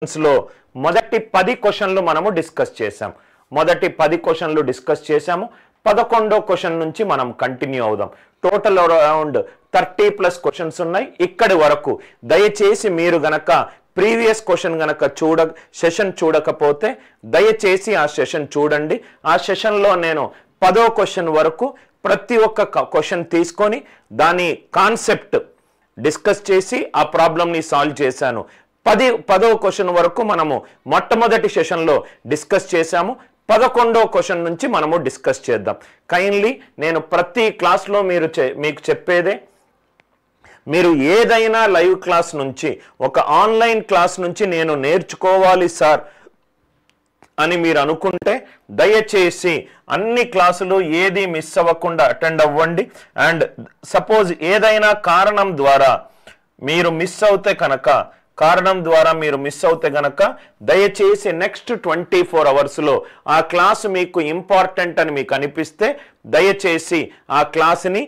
లో మొదటి 10 క్వశ్చన్లు మనము డిస్కస్ చేశాం. మొదటి 10 క్వశ్చన్లు డిస్కస్ చేశాము. 11వ క్వశ్చన్ నుంచి మనం కంటిన్యూ అవుదాం. టోటల్ అరౌండ్ 30+ క్వశ్చన్స్ ఉన్నాయి ఇక్కడి వరకు. దయచేసి మీరు గనక ప్రీవియస్ క్వశ్చన్ గనక సెషన్ చూడకపోతే దయచేసి ఆ సెషన్ చూడండి. ఆ సెషన్లో నేను 10వ క్వశ్చన్ వరకు ప్రతి ఒక్క క్వశ్చన్ తీసుకొని దాని కాన్సెప్ట్ డిస్కస్ చేసి ఆ ప్రాబ్లమ్ని సాల్వ్ చేశాను. 10వ క్వశ్చన్ వరకు మనము మొట్టమొదటి సెషన్లో డిస్కస్ చేశాము. 11వ క్వశ్చన్ నుంచి మనము డిస్కస్ చేద్దాం. కైండ్లీ నేను ప్రతి క్లాస్లో మీకు చెప్పేదే, మీరు ఏదైనా లైవ్ క్లాస్ నుంచి ఒక ఆన్లైన్ క్లాస్ నుంచి నేను నేర్చుకోవాలి సార్ అని మీరు అనుకుంటే దయచేసి అన్ని క్లాసులు ఏది మిస్ అవ్వకుండా అటెండ్ అవ్వండి. అండ్ సపోజ్ ఏదైనా కారణం ద్వారా మీరు మిస్ అవుతే కనుక దయచేసి నెక్స్ట్ 24 అవర్స్లో ఆ క్లాస్ మీకు ఇంపార్టెంట్ అని మీకు అనిపిస్తే దయచేసి ఆ క్లాస్ని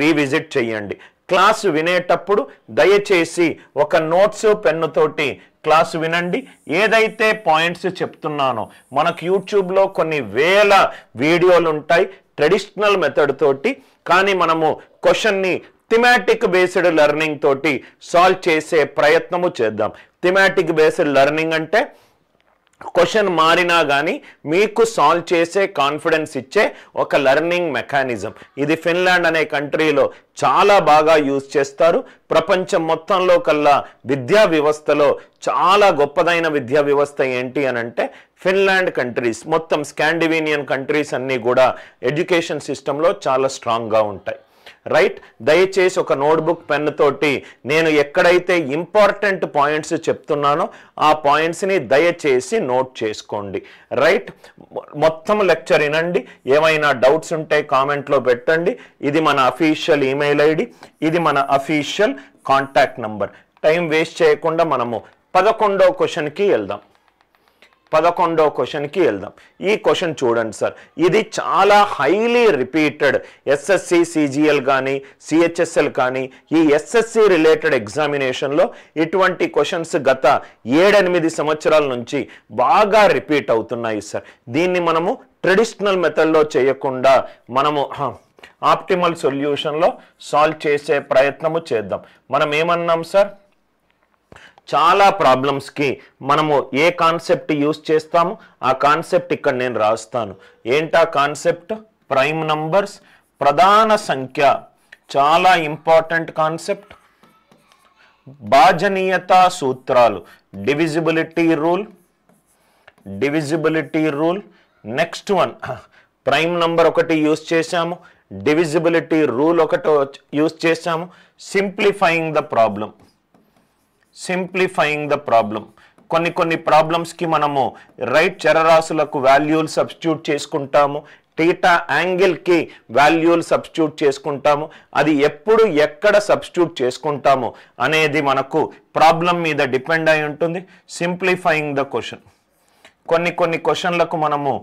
రీవిజిట్ చేయండి. క్లాస్ వినేటప్పుడు దయచేసి ఒక నోట్స్ పెన్నుతోటి క్లాస్ వినండి. ఏదైతే పాయింట్స్ చెప్తున్నానో మనకు యూట్యూబ్లో కొన్ని వేల వీడియోలు ఉంటాయి ట్రెడిషనల్ మెథడ్ తోటి, కానీ మనము క్వశ్చన్ని థిమాటిక్ బేస్డ్ లెర్నింగ్ తోటి సాల్వ్ చేసే ప్రయత్నము చేద్దాం. థిమాటిక్ బేస్డ్ లెర్నింగ్ అంటే క్వశ్చన్ మారినా కానీ మీకు సాల్వ్ చేసే కాన్ఫిడెన్స్ ఇచ్చే ఒక లెర్నింగ్ మెకానిజం. ఇది ఫిన్లాండ్ అనే కంట్రీలో చాలా బాగా యూజ్ చేస్తారు. ప్రపంచం మొత్తంలో కల్లా విద్యా వ్యవస్థలో చాలా గొప్పదైన విద్యా వ్యవస్థ ఏంటి అని అంటే ఫిన్లాండ్ కంట్రీస్, మొత్తం స్కాండినేవియన్ కంట్రీస్ అన్నీ కూడా ఎడ్యుకేషన్ సిస్టంలో చాలా స్ట్రాంగ్గా ఉంటాయి. దయచేసి ఒక నోట్బుక్ పెన్ తోటి నేను ఎక్కడైతే ఇంపార్టెంట్ పాయింట్స్ చెప్తున్నానో ఆ పాయింట్స్ని దయచేసి నోట్ చేసుకోండి. మొత్తం లెక్చర్ వినండి. ఏమైనా డౌట్స్ ఉంటే కామెంట్లో పెట్టండి. ఇది మన అఫీషియల్ ఈమెయిల్ ఐడి, ఇది మన official contact number. Time waste చేయకుండా మనము 11వ క్వశ్చన్కి వెళ్దాం. ఈ క్వశ్చన్ చూడండి సార్, ఇది చాలా హైలీ రిపీటెడ్ ఎస్ఎస్సి సిజిఎల్ కానీ సిహెచ్ఎస్ఎల్ కానీ ఈ ఎస్ఎస్సి రిలేటెడ్ ఎగ్జామినేషన్లో ఇటువంటి క్వశ్చన్స్ గత 7-8 సంవత్సరాల నుంచి బాగా రిపీట్ అవుతున్నాయి సార్. దీన్ని మనము ట్రెడిషనల్ మెథడ్లో చేయకుండా మనము ఆప్టిమల్ సొల్యూషన్లో సాల్వ్ చేసే ప్రయత్నము చేద్దాం. మనం ఏమన్నాం సార్, చాలా ప్రాబ్లమ్స్కి మనము ఏ కాన్సెప్ట్ యూజ్ చేస్తాము ఆ కాన్సెప్ట్ ఇక్కడ నేను రాస్తాను. ఏంటా కాన్సెప్ట్? ప్రైమ్ నంబర్స్, ప్రధాన సంఖ్య, చాలా ఇంపార్టెంట్ కాన్సెప్ట్. భాజనీయత సూత్రాలు, divisibility rule. Next one, prime number ఒకటి యూజ్ చేశాము, డివిజిబిలిటీ రూల్ ఒకటి యూజ్ చేశాము. Simplifying the problem. కొన్ని ప్రాబ్లమ్స్కి మనము చరరాశులకు వాల్యూలు సబ్స్టిట్యూట్ చేసుకుంటాము, థీటా యాంగిల్కి వాల్యూలు సబ్స్టిట్యూట్ చేసుకుంటాము. అది ఎప్పుడు ఎక్కడ సబ్స్టిట్యూట్ చేసుకుంటాము అనేది మనకు ప్రాబ్లం మీద డిపెండ్ అయి ఉంటుంది. Simplifying the question. కొన్ని క్వశ్చన్లకు మనము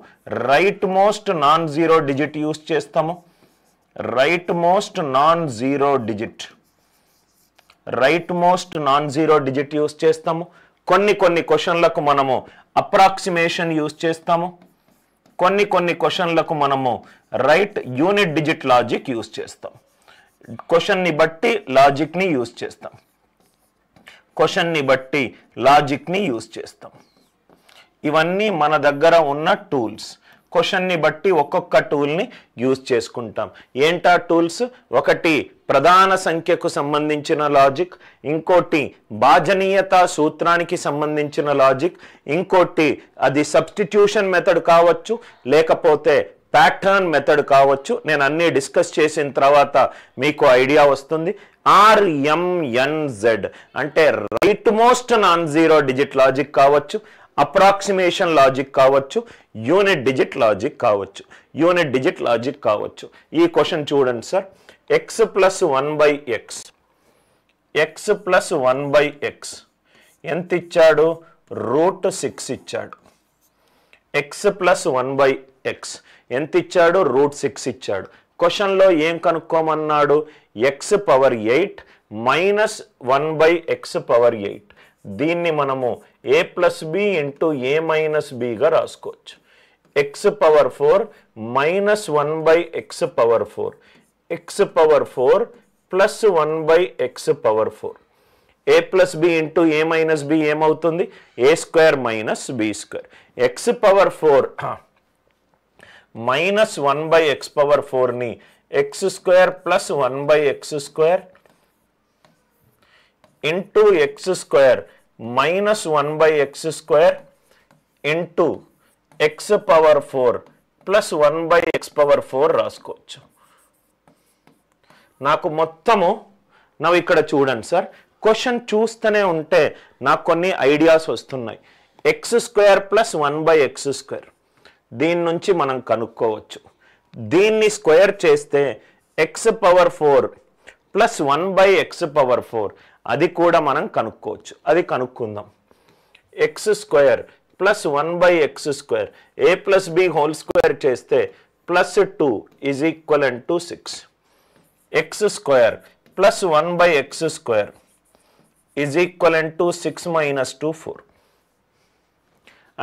right most non zero digit use చేస్తాము. Right most non zero digit use చేస్తాము. కొన్ని క్వశ్చన్లకు మనము అప్రాక్సిమేషన్ యూజ్ చేస్తాము. కొన్ని క్వశ్చన్లకు మనము యూనిట్ డిజిట్ లాజిక్ యూజ్ చేస్తాం. క్వశ్చన్ని బట్టి లాజిక్ని యూజ్ చేస్తాం. ఇవన్నీ మన దగ్గర ఉన్న టూల్స్. క్వశ్చన్ని బట్టి ఒక్కొక్క టూల్ని యూజ్ చేసుకుంటాం. ఏంటా టూల్స్? ఒకటి ప్రధాన సంఖ్యకు సంబంధించిన లాజిక్, ఇంకోటి భాజనీయత సూత్రానికి సంబంధించిన లాజిక్, ఇంకోటి అది సబ్స్టిట్యూషన్ మెథడ్ కావచ్చు లేకపోతే ప్యాటర్న్ మెథడ్ కావచ్చు. నేను అన్నీ డిస్కస్ చేసిన తర్వాత మీకు ఐడియా వస్తుంది. RMNZ అంటే right most non zero digit logic కావచ్చు, అప్రాక్సిమేషన్ లాజిక్ కావచ్చు, యూనిట్ డిజిట్ లాజిక్ కావచ్చు. ఈ క్వశ్చన్ చూడండి సార్, x + 1/x ఎంత ఇచ్చాడు? √6 ఇచ్చాడు. x + 1/x ఎంత ఇచ్చాడు? √6 ఇచ్చాడు. క్వశ్చన్లో ఏం కనుక్కోమన్నాడు? x⁸ - 1/x⁸. దీన్ని మనము a plus b into a minus బిగా రాసుకోవచ్చు. X power 4 minus 1 by x power 4, x power 4 plus 1 by x power 4. a plus b into a minus b ఏమవుతుంది? a square minus b square. X power 4 minus 1 by x power 4ని x square plus 1 by x square into x square minus 1 by x square into x power 4 plus 1 by x power 4 రాసుకోవచ్చు. నాకు మొత్తము ఇక్కడ చూడండి sir, question చూస్తూనే ఉంటే నాకు కొన్ని ఐడియాస్ వస్తున్నాయి. X square plus 1 by x square, దీని నుంచి మనం కనుక్కోవచ్చు. దీన్ని స్క్వేర్ చేస్తే x power 4 plus 1 by x power 4, అది కూడా మనం కనుక్కోవచ్చు. అది కనుక్కుందాం. X square plus 1 by x square a plus b whole square చేస్తే plus 2 is equivalent to 6. X square plus 1 by x square is equivalent to 6 minus 2 4.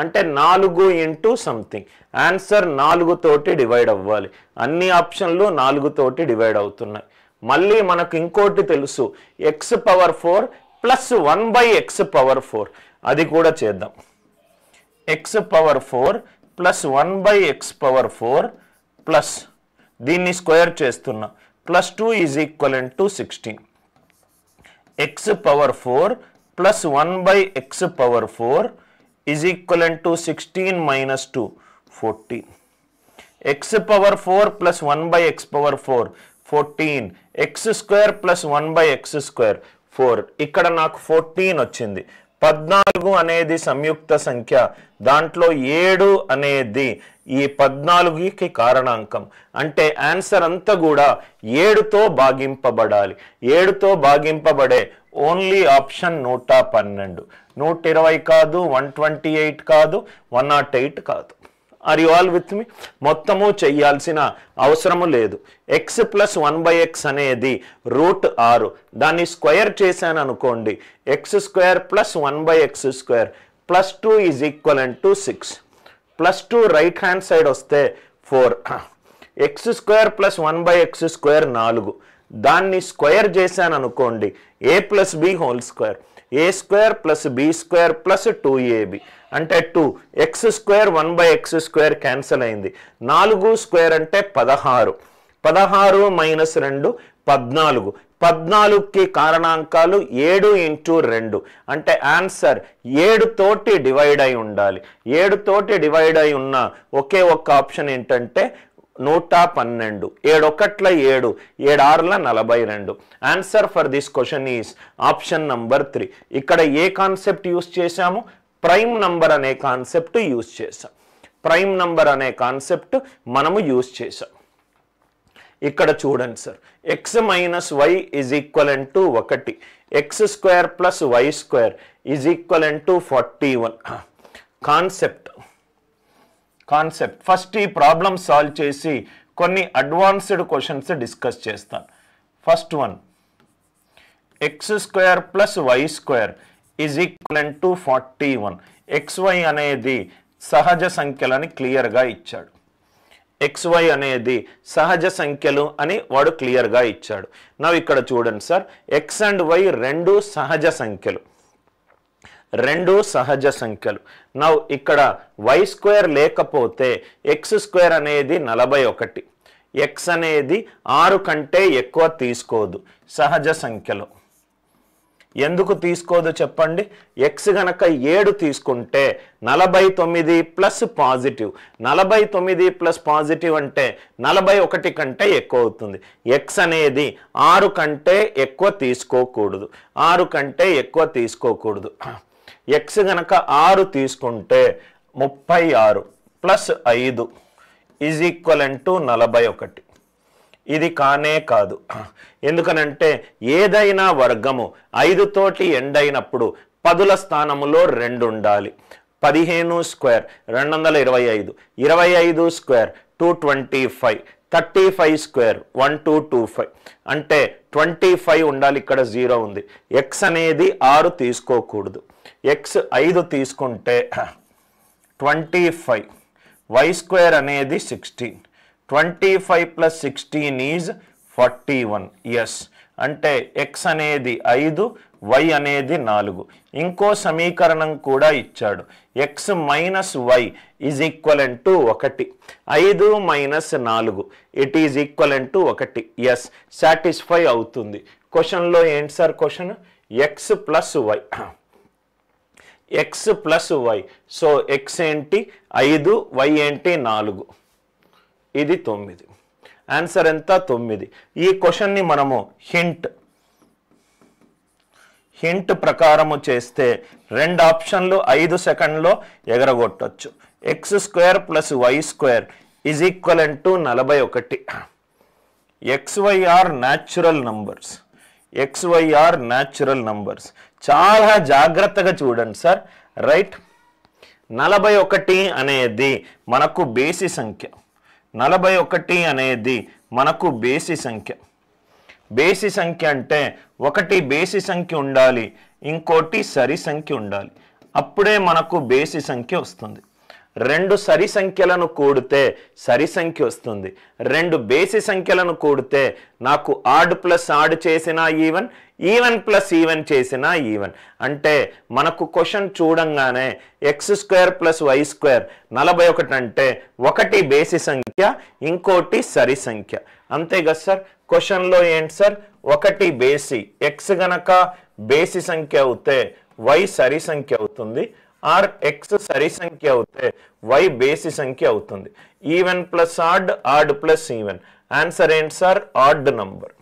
అంటే 4 into something. Answer 4 తోటి divide అవ్వాలి. అన్ని ఆప్షన్లు 4 తోటి డివైడ్ అవుతున్నాయి. మళ్ళీ మనకు ఇంకోటి తెలుసు, X power 4 plus 1 by x power 4, అది కూడా చేద్దాం. X power 4 plus 1 by x power 4 plus దీన్ని స్క్వేర్ చేస్తున్నా plus 2 is equivalent to 16. X power 4 plus 1 by x power 4 is equivalent to 16 minus 2, 14. x power 4 plus 1 by x power 4, 14. x square plus 1 by x square, 4. ఇక్కడ నాకు 14 వచ్చింది. 14 అనేది సంయుక్త సంఖ్య, దాంట్లో 7 అనేది ఈ 14కి కారణాంకం. అంటే ఆన్సర్ అంతా కూడా 7తో భాగింపబడాలి. 7తో భాగింపబడే ఓన్లీ ఆప్షన్ 112. 120 కాదు, 128 కాదు, 108 కాదు. ఆర్ యు ఆల్ విత్ మీ? మొత్తము చెయ్యాల్సిన అవసరము లేదు. ఎక్స్ ప్లస్ 1 బై ఎక్స్ అనేది √6, దాన్ని స్క్వేర్ చేశాను అనుకోండి, x square plus 1 by x square plus 2 is equivalent to 6. Plus 2 right hand side వస్తే 4. X square plus 1 by x square 4, దాన్ని స్క్వేర్ చేశాను అనుకోండి, a plus b whole square, a square plus b square plus 2ab అంటే 2. X square 1 by x square cancel అయింది. 4 square అంటే 16. 16 minus 2 14. 14కి కారణాంకాలు 7 into 2 అంటే answer 7 తోటి divide అయి ఉండాలి. 7 తోటి డివైడ్ అయి ఉన్న ఒకే ఒక్క ఆప్షన్ ఏంటంటే 112. 7 1 7, 7 6 42. Answer for this question is option number 3. ఇక్కడ ఏ కాన్సెప్ట్ యూస్ చేశాము? ప్రైమ్ నంబర్ అనే కాన్సెప్ట్ యూస్ చేసాం. ప్రైమ్ నంబర్ అనే కాన్సెప్ట్ మనము యూస్ చేసాం. ఇక్కడ చూడండి sir, x minus y is equivalent to 1, x square plus y square is equivalent to 41. Concept first ఈ ప్రాబ్లం సాల్వ్ చేసి కొన్ని అడ్వాన్స్డ్ క్వశ్చన్స్ డిస్కస్ చేస్తాను. First one, x square plus y square is equivalent to 41. xy అనేది సహజ సంఖ్యలని క్లియర్గా ఇచ్చాడు. xy అనేది సహజ సంఖ్యలు అని వాడు క్లియర్గా ఇచ్చాడు. నా ఇక్కడ చూడండి సార్, x అండ్ y రెండు సహజ సంఖ్యలు. నా ఇక్కడ y స్క్వేర్ లేకపోతే x స్క్వేర్ అనేది 41. x అనేది 6 కంటే ఎక్కువ తీసుకోదు సహజ సంఖ్యలో. ఎందుకు తీసుకోదు చెప్పండి? x గనక 7 తీసుకుంటే 49 ప్లస్ పాజిటివ్, 49 ప్లస్ పాజిటివ్ అంటే 41 కంటే ఎక్కువ అవుతుంది. x అనేది 6 కంటే ఎక్కువ తీసుకోకూడదు, 6 కంటే ఎక్కువ తీసుకోకూడదు. x గనక 6 తీసుకుంటే 36 ప్లస్ 5 ఈజ్ ఈక్వలెంట్ టు 41. ఇది కానే కాదు. ఎందుకనంటే ఏదైనా వర్గము 5 తోటి ఎండ్ అయినప్పుడు 10ల స్థానములో 2 ఉండాలి. 15 స్క్వేర్ 225, 25 స్క్వేర్ 225, 35 స్క్వేర్ 1225 అంటే 25 ఉండాలి, ఇక్కడ 0 ఉంది. ఎక్స్ అనేది 6 తీసుకోకూడదు, ఎక్స్ 5 తీసుకుంటే 25, వై స్క్వేర్ అనేది 16, 25 + 16 ఈజ్ 41. ఎస్ అంటే ఎక్స్ అనేది 5, వై అనేది 4. ఇంకో సమీకరణం కూడా ఇచ్చాడు, x minus y is equivalent to 1, 5 minus 4 it is equivalent to 1. Yes satisfy అవుతుంది. క్వశ్చన్లో ఏంటి sir question? X plus y, x plus y. So x ఏంటి 5, వై ఏంటి 4, ఇది 9. ఆన్సర్ ఎంత? 9. ఈ క్వశ్చన్ని మనము హింట్ ప్రకారము చేస్తే 2 ఆప్షన్లు 5 సెకండ్లో ఎగరగొట్టచ్చు. X square plus y square is equivalent to 41. XY are natural numbers. XY are natural numbers. చాలా జాగ్రత్తగా చూడండి సార్. రైట్, 41 అనేది మనకు బేసి సంఖ్య. 41 అనేది మనకు బేసి సంఖ్య. బేసి సంఖ్య అంటే ఒకటి బేసి సంఖ్య ఉండాలి, ఇంకోటి సరి సంఖ్య ఉండాలి, అప్పుడే మనకు బేసి సంఖ్య వస్తుంది. 2 సరి సంఖ్యలను కూడితే సరి సంఖ్య వస్తుంది. 2 బేసి సంఖ్యలను కూడితే నాకు ఆడ్ ప్లస్ ఆడ్ చేసినా ఈవెన్, ఈవెన్ ప్లస్ ఈవెన్ చేసినా ఈవెన్. అంటే మనకు క్వశ్చన్ చూడంగానే x square plus y square 41 అంటే ఒకటి బేసి సంఖ్య, ఇంకోటి సరి సంఖ్య. అంతే కదా సార్? క్వశ్చన్లో ఏంటి సార్? ఒకటి బేసి, ఎక్స్ గనక బేసి సంఖ్య అవుతే వై సరి సంఖ్య అవుతుంది, ఆర్ ఎక్స్ సరి సంఖ్య అవుతే వై బేసి సంఖ్య అవుతుంది. Even plus odd, odd plus even. Answer ఏంటి సార్? Odd number.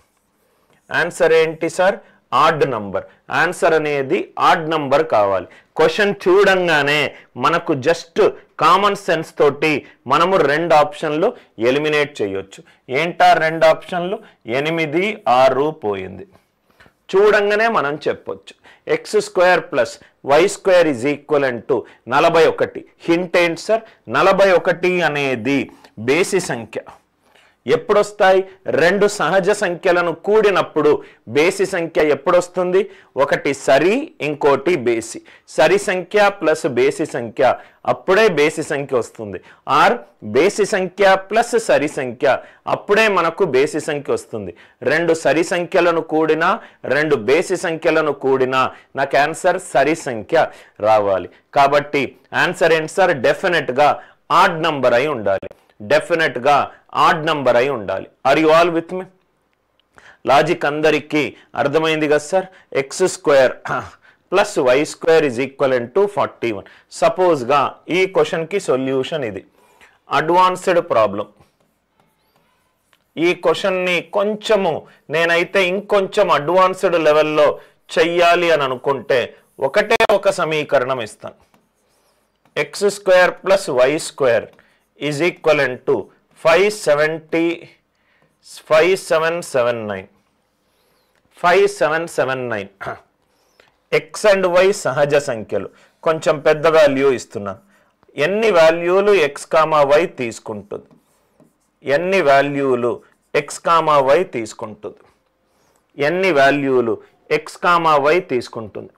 ఆన్సర్ ఏంటి సార్? Odd number. ఆన్సర్ అనేది ఆడ్ నంబర్ కావాలి. క్వశ్చన్ చూడంగానే మనకు జస్ట్ కామన్ సెన్స్ తోటి మనము 2 ఆప్షన్లు ఎలిమినేట్ చేయొచ్చు. ఏంటా 2 ఆప్షన్లు? 8, 6 పోయింది. చూడంగానే మనం చెప్పొచ్చు x square plus y square is equivalent to 41. Hint ఏంటి సార్? 41 అనేది బేసి సంఖ్య. ఎప్పుడొస్తాయి? 2 సహజ సంఖ్యలను కూడినప్పుడు బేసి సంఖ్య ఎప్పుడొస్తుంది? ఒకటి సరి, ఇంకోటి బేసి. సరి సంఖ్య ప్లస్ బేసి సంఖ్య, అప్పుడే బేసి సంఖ్య వస్తుంది. ఆర్ బేసి సంఖ్య ప్లస్ సరి సంఖ్య, అప్పుడే మనకు బేసి సంఖ్య వస్తుంది. 2 సరి సంఖ్యలను కూడినా, 2 బేసి సంఖ్యలను కూడినా నాకు ఆన్సర్ సరి సంఖ్య రావాలి. కాబట్టి ఆన్సర్ ఏంటి సార్? డెఫినెట్గా ఆడ్ నంబర్ అయి ఉండాలి. డెఫినెట్గా ఆడ్ నంబర్ అయి ఉండాలి. Are you all with me? Logic అందరికీ అర్థమైంది కదా sir? X square plus y square is equivalent to 41. సపోజ్గా ఈ క్వశ్చన్కి సొల్యూషన్ ఇది. Advanced problem. ఈ క్వశ్చన్ని కొంచెము నేనైతే ఇంకొంచెం అడ్వాన్స్డ్ లెవెల్లో చెయ్యాలి అని అనుకుంటే ఒకటే ఒక సమీకరణం ఇస్తాను. X square plus y square is equivalent to 5779. X and y సహజ సంఖ్యలు. కొంచెం పెద్ద వాల్యూ ఇస్తున్నాను. ఎన్ని వాల్యూలు ఎక్స్ కామా వై తీసుకుంటుంది? ఎన్ని వాల్యూలు ఎక్స్ కామా వై తీసుకుంటుంది? ఎన్ని వాల్యూలు ఎక్స్ కామా వై తీసుకుంటుంది?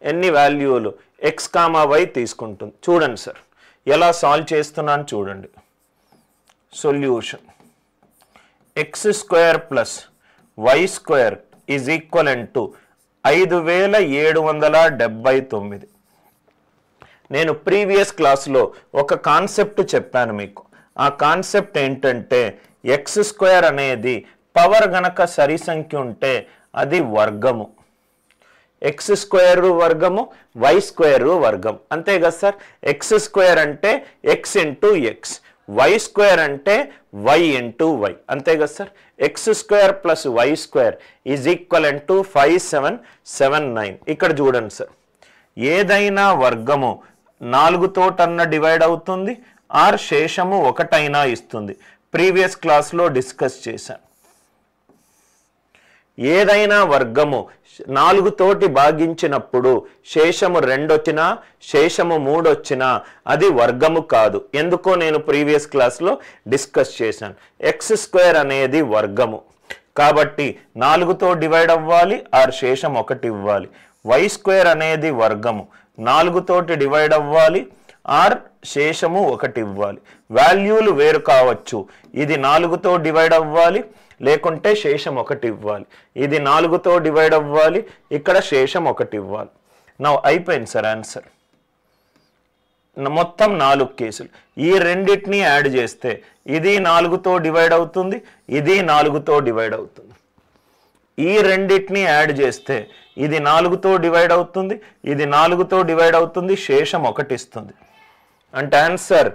ఎన్ని వాల్యూలు ఎక్స్ కామా వై తీసుకుంటుంది? చూడండి సార్, ఎలా సాల్వ్ చేస్తున్నాను చూడండి. Solution x square plus y square is equivalent to 5779. నేను ప్రీవియస్ క్లాస్లో ఒక కాన్సెప్ట్ చెప్పాను మీకు. ఆ కాన్సెప్ట్ ఏంటంటే ఎక్స్ స్క్వేర్ అనేది పవర్ గనక సరి సంఖ్య ఉంటే అది వర్గము. ఎక్స్ స్క్వేర్ వర్గము, వై స్క్వేర్ వర్గం. అంతే కదా సార్? ఎక్స్ స్క్వేర్ అంటే x into x, y square అంటే వై ఇంటూ వై. అంతే కదా sir? X square plus y square is equivalent to 5779. ఇక్కడ చూడండి సార్, ఏదైనా వర్గము 4 తోటన్నా డివైడ్ అవుతుంది, ఆర్ శేషము 1 అయినా ఇస్తుంది. ప్రీవియస్ క్లాస్లో డిస్కస్ చేశాను. ఏదైనా వర్గము 4 తోటి భాగించినప్పుడు శేషము 2 వచ్చినా శేషము 3 వచ్చినా అది వర్గము కాదు. ఎందుకో నేను ప్రీవియస్ క్లాస్లో డిస్కస్ చేశాను. x² అనేది వర్గము కాబట్టి 4తో డివైడ్ అవ్వాలి ఆర్ శేషం 1 ఇవ్వాలి. y² అనేది వర్గము 4 తోటి డివైడ్ అవ్వాలి ఆర్ శేషము 1 ఇవ్వాలి. వాల్యూలు వేరు కావచ్చు. ఇది 4తో డివైడ్ అవ్వాలి లేకుంటే శేషం 1 ఇవ్వాలి. ఇది 4తో డివైడ్ అవ్వాలి ఇక్కడ శేషం 1 ఇవ్వాలి. నా అయిపోయింది సార్ ఆన్సర్. మొత్తం 4 కేసులు. ఈ రెండింటిని యాడ్ చేస్తే ఇది 4తో డివైడ్ అవుతుంది ఇది 4తో డివైడ్ అవుతుంది. ఈ రెండింటిని యాడ్ చేస్తే ఇది 4తో డివైడ్ అవుతుంది ఇది 4తో డివైడ్ అవుతుంది శేషం 1 ఇస్తుంది. అంటే ఆన్సర్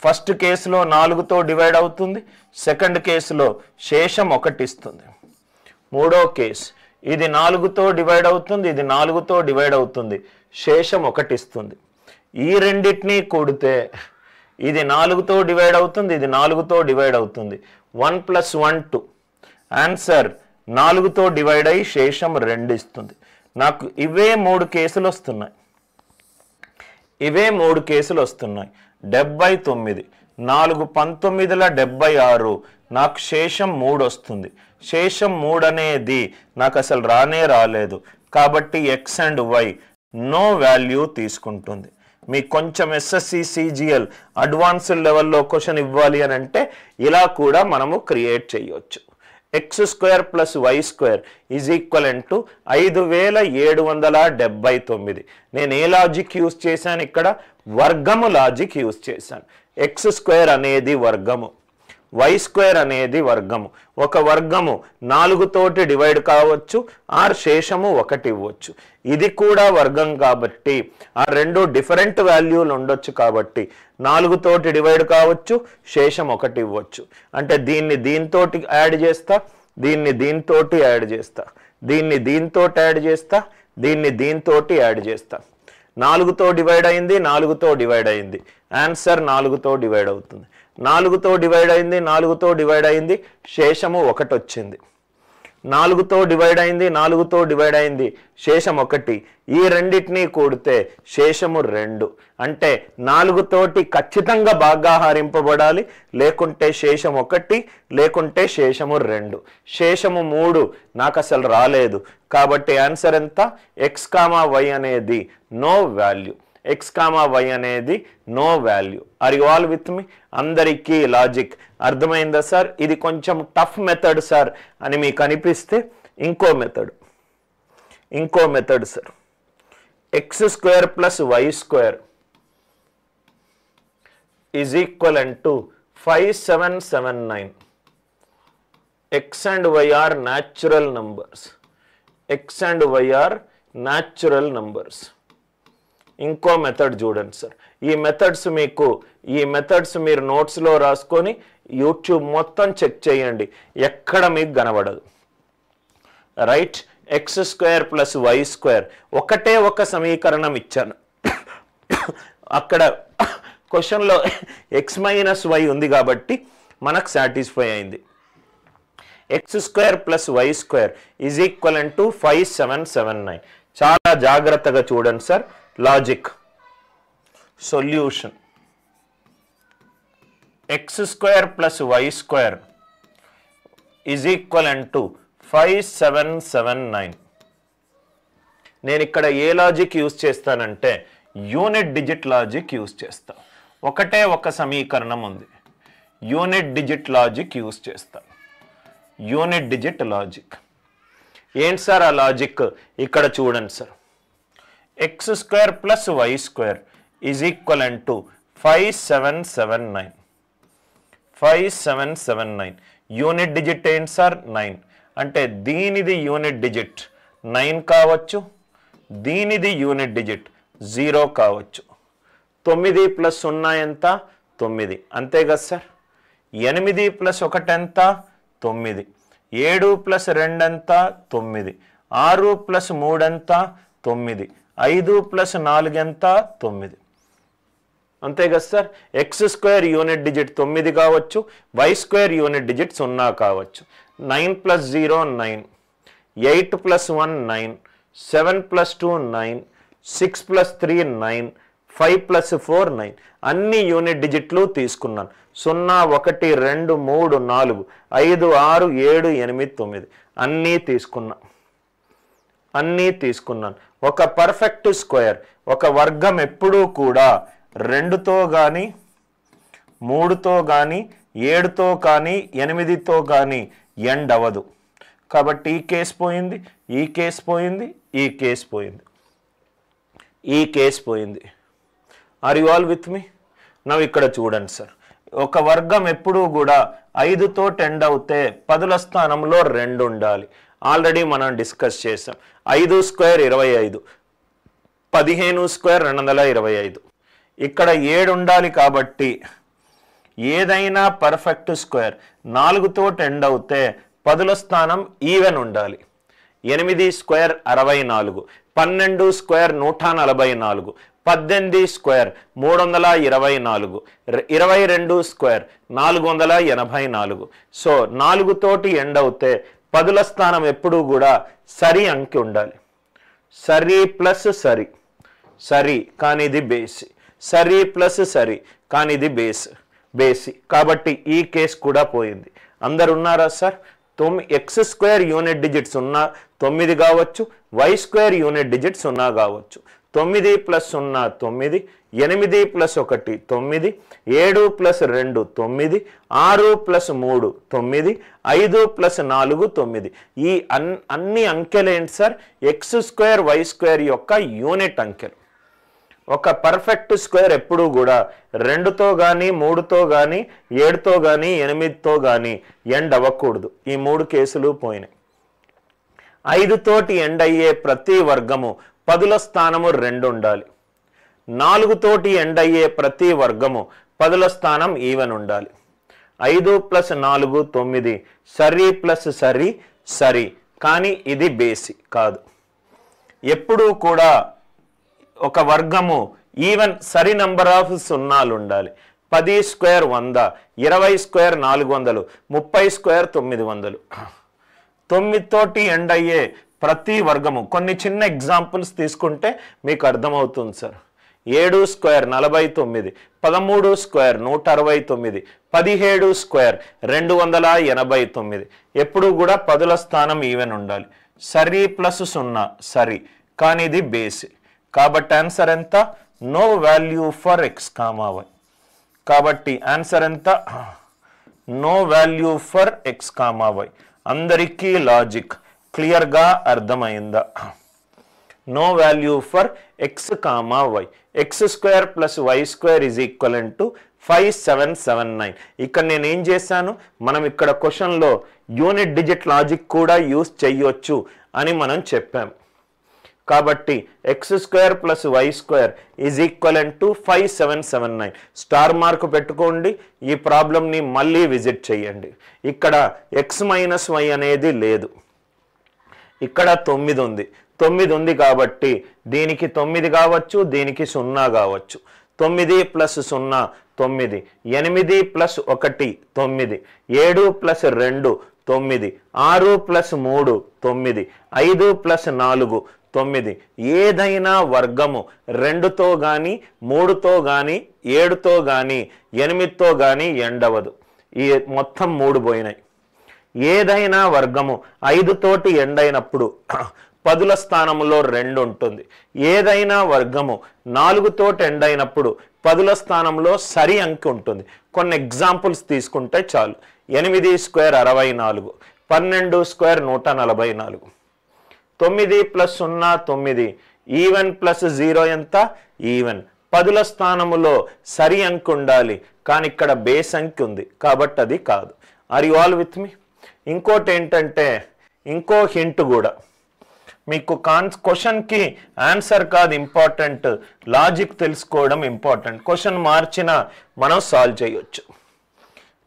ఫస్ట్ కేసులో 4తో డివైడ్ అవుతుంది సెకండ్ కేసులో శేషం 1 ఇస్తుంది. మూడో కేసు ఇది 4తో డివైడ్ అవుతుంది ఇది 4తో డివైడ్ అవుతుంది శేషం 1 ఇస్తుంది. ఈ రెండింటిని కూడితే ఇది 4తో డివైడ్ అవుతుంది ఇది 4తో డివైడ్ అవుతుంది 1 + 1 2. ఆన్సర్ 4తో డివైడ్ అయ్యి శేషం 2 ఇస్తుంది. నాకు ఇవే 3 కేసులు వస్తున్నాయి. 79 4 19ల 76 నాకు శేషం 3 వస్తుంది. శేషం 3 అనేది నాకు అసలు రాలేదు కాబట్టి x and y no value తీసుకుంటుంది. మీకు కొంచెం SSC CGL అడ్వాన్స్డ్ లెవెల్లో క్వశ్చన్ ఇవ్వాలి అని అంటే ఇలా కూడా మనము క్రియేట్ చేయొచ్చు. x² + y² is equivalent to 5779. నేను ఏ లాజిక్ యూజ్ చేశాను ఇక్కడ వర్గము లాజిక్ యూజ్ చేశాను. x² అనేది వర్గము y² అనేది వర్గము. ఒక వర్గము 4 తోటి డివైడ్ కావచ్చు ఆర్ శేషము 1 ఇవ్వచ్చు. ఇది కూడా వర్గం కాబట్టి ఆ రెండు డిఫరెంట్ వాల్యూలు ఉండొచ్చు కాబట్టి 4 తోటి డివైడ్ కావచ్చు శేషం 1 ఇవ్వచ్చు. అంటే దీన్ని దీంతోటి యాడ్ చేస్తా దీన్ని దీంతోటి యాడ్ చేస్తా దీన్ని దీంతోటి యాడ్ చేస్తా దీన్ని దీంతోటి యాడ్ చేస్తా. 4తో డివైడ్ అయింది 4తో డివైడ్ అయింది ఆన్సర్ 4తో డివైడ్ అవుతుంది. 4తో డివైడ్ అయింది 4తో డివైడ్ అయింది శేషము 1 వచ్చింది. 4తో డివైడ్ అయింది 4తో డివైడ్ అయింది శేషం 1. ఈ రెండింటిని కూడితే శేషము 2. అంటే 4 తోటి ఖచ్చితంగా భాగాహారింపబడాలి లేకుంటే శేషం 1 లేకుంటే శేషము 2. శేషము 3 నాకు అసలు రాలేదు కాబట్టి ఆన్సర్ ఎంత x, y అనేది నో వాల్యూ. x, y అనేది no value. Are you all with me? అందరికీ లాజిక్ అర్థమైందా సార్? ఇది కొంచెం టఫ్ మెథడ్ సార్ అని మీకు అనిపిస్తే ఇంకో method sir. x² + y² is equivalent to 5779. x and y are natural numbers. x and y are natural numbers. ఇంకో method చూడండి సార్. ఈ మెథడ్స్ మీరు నోట్స్లో రాసుకొని యూట్యూబ్ మొత్తం చెక్ చేయండి ఎక్కడ మీకు కనబడదు. రైట్ x² + y² ఒకటే ఒక సమీకరణం ఇచ్చాను. అక్కడ క్వశ్చన్లో x - y ఉంది కాబట్టి మనకు సాటిస్ఫై అయింది. x² + y² is equivalent to 5779. చాలా జాగ్రత్తగా చూడండి sir. Logic solution x² + y² is equivalent to 5779. నేను ఇక్కడ ఏ లాజిక్ యూజ్ చేస్తానంటే యూనిట్ డిజిట్ లాజిక్ యూజ్ చేస్తా. ఒకటే ఒక సమీకరణం ఉంది యూనిట్ డిజిట్ లాజిక్ యూజ్ చేస్తా. యూనిట్ డిజిట్ లాజిక్ ఏంటి సార్? ఆ లాజిక్ ఇక్కడ చూడండి sir. x² + y² is equivalent to 5779. 5779 unit digit ఏంటి సార్? 9. అంటే దీనిది యూనిట్ డిజిట్ 9 కావచ్చు దీనిది యూనిట్ డిజిట్ 0 కావచ్చు. 9 + 0 ఎంత? 9 అంతే కదా సార్. 8 + 1 ఎంత? 9. 7 + 2 ఎంత? 9. 6 + 3 ఎంత? 9. 5 + 4 ఎంత? 9. అంతే కదా సార్. x² యూనిట్ డిజిట్ 9 కావచ్చు y² యూనిట్ డిజిట్ 0 కావచ్చు. 9 + 0 9. 8 plus 1 9, 7 plus 2 9, 6 plus 3 9, 5 plus 4 9. అన్ని యూనిట్ డిజిట్లు తీసుకున్నాను. 0 1 2 3 4 5 6 7 8 9 అన్నీ తీసుకున్నాను. ఒక పర్ఫెక్ట్ స్క్వేర్, ఒక వర్గం ఎప్పుడూ కూడా 2తో కానీ 3తో కానీ 7తో కానీ 8తో కానీ ఎండ్ అవ్వదు. కాబట్టి ఈ కేసు పోయింది, ఈ కేసు పోయింది, ఈ కేసు పోయింది, ఈ కేసు పోయింది. Are you all with me? Now ఇక్కడ చూడండి సార్, ఒక వర్గం ఎప్పుడూ కూడా 5తో ఎండ్ అవుతే 10ల స్థానంలో 2 ఉండాలి. ఆల్రెడీ మనం డిస్కస్ చేసాం. 5 స్క్వేర్ 25, 15 స్క్వేర్ 225. ఇక్కడ 7 ఉండాలి. కాబట్టి ఏదైనా పర్ఫెక్ట్ స్క్వేర్ 4తో ఎండ్ అవుతే 10ల స్థానం ఈవెన్ ఉండాలి. 8 square 64, 12 square 144, 18 square 324, 22 square 484. So 4తోటి ఎండ్ అవుతే 10ల స్థానం ఎప్పుడూ కూడా సరి అంకె ఉండాలి. సరి ప్లస్ సరి, సరి కానీ ఇది బేసి, సరి ప్లస్ సరి కానీ ఇది బేసి. కాబట్టి ఈ కేసు కూడా పోయింది. అందరు ఉన్నారా sir? X square unit digits 9 కావచ్చు, వై స్క్వేర్ యూనిట్ డిజిట్స్ 0 కావచ్చు. 9 plus 0 9, 8 plus 1 9, 7 plus 2 9, 6 plus 3 9, 5 plus 4 9. ఈ అన్ని అంకెలు ఏంటి sir? X square y square యొక్క యూనిట్ అంకెలు. ఒక పర్ఫెక్ట్ స్క్వేర్ ఎప్పుడూ కూడా 2తో కానీ 3తో కానీ 7తో కానీ 8తో కానీ ఎండ్ అవ్వకూడదు. ఈ 3 కేసులు పోయినాయి. 5తోటి ఎండ్ అయ్యే ప్రతి వర్గము 10ల స్థానము 2 ఉండాలి. 4తోటి ఎండ్ అయ్యే ప్రతి వర్గము 10ల స్థానం ఈవెన్ ఉండాలి. 5 ప్లస్ 4 9, సరి ప్లస్ సరి సరి కానీ ఇది బేసి కాదు. ఎప్పుడూ కూడా ఒక వర్గము ఈవెన్ సరి నంబర్ ఆఫ్ 0లు ఉండాలి. 10 స్క్వేర్ 100, 20 స్క్వేర్ 400, 30 స్క్వేర్ 900. 9తోటి ఎండ్ అయ్యే ప్రతి వర్గము, కొన్ని చిన్న ఎగ్జాంపుల్స్ తీసుకుంటే మీకు అర్థమవుతుంది సార్. 7 square 49, 13 square 169, 17 square 289. ఎప్పుడు కూడా 10ల స్థానం ఈవెన్ ఉండాలి. సరి ప్లస్ 0 సరి కానీ ఇది బేసి. కాబట్టి ఆన్సర్ ఎంత? No value for x comma y. కాబట్టి ఆన్సర్ ఎంత? No value for x comma y. అందరికీ లాజిక్ క్లియర్గా అర్థమైందా? No value for x comma y. X square plus y square is equivalent to 5779. ఇక్కడ నేను ఏం చేశాను? మనం ఇక్కడ క్వశ్చన్లో యూనిట్ డిజిట్ లాజిక్ కూడా యూస్ చేయొచ్చు అని మనం చెప్పాం. కాబట్టి x square plus y square is equivalent to 5779. Star mark పెట్టుకోండి. ఈ ప్రాబ్లంని మళ్ళీ విజిట్ చేయండి. ఇక్కడ ఎక్స్ మైనస్ వై అనేది లేదు. ఇక్కడ 9 ఉంది. 9 ఉంది కాబట్టి దీనికి 9 కావచ్చు, దీనికి 0 కావచ్చు. 9 plus 0 9, 8 plus 1 9, 7 plus 2 9, 6 plus 3 9, 5 plus 4 9. ఏదైనా వర్గము 2తో కానీ 3తో కానీ 7తో కానీ 8తో కానీ ఎండ్ అవ్వదు. ఈ మొత్తం 3 పోయినాయి. ఏదైనా వర్గము 5తోటి ఎండ్ అయినప్పుడు 10ల స్థానంలో 2 ఉంటుంది. ఏదైనా వర్గము 4తోటి ఎండ్ అయినప్పుడు 10ల స్థానంలో సరి అంకె ఉంటుంది. కొన్ని ఎగ్జాంపుల్స్ తీసుకుంటే చాలు. 8 square 64, 12 square 144, 9 plus 0 9, even plus 0 ఎంత? ఈవెన్. 10ల స్థానములో సరి అంకె ఉండాలి, కానీ ఇక్కడ బేస్ అంకె ఉంది కాబట్టి అది కాదు. ఆర్ యు ఆల్ విత్ మీ? ఇంకోటి ఏంటంటే, ఇంకో హింట్ కూడా మీకు క్వశ్చన్కి ఆన్సర్ కాదు ఇంపార్టెంట్, లాజిక్ తెలుసుకోవడం ఇంపార్టెంట్. క్వశ్చన్ మార్చినా మనం సాల్వ్ చేయొచ్చు.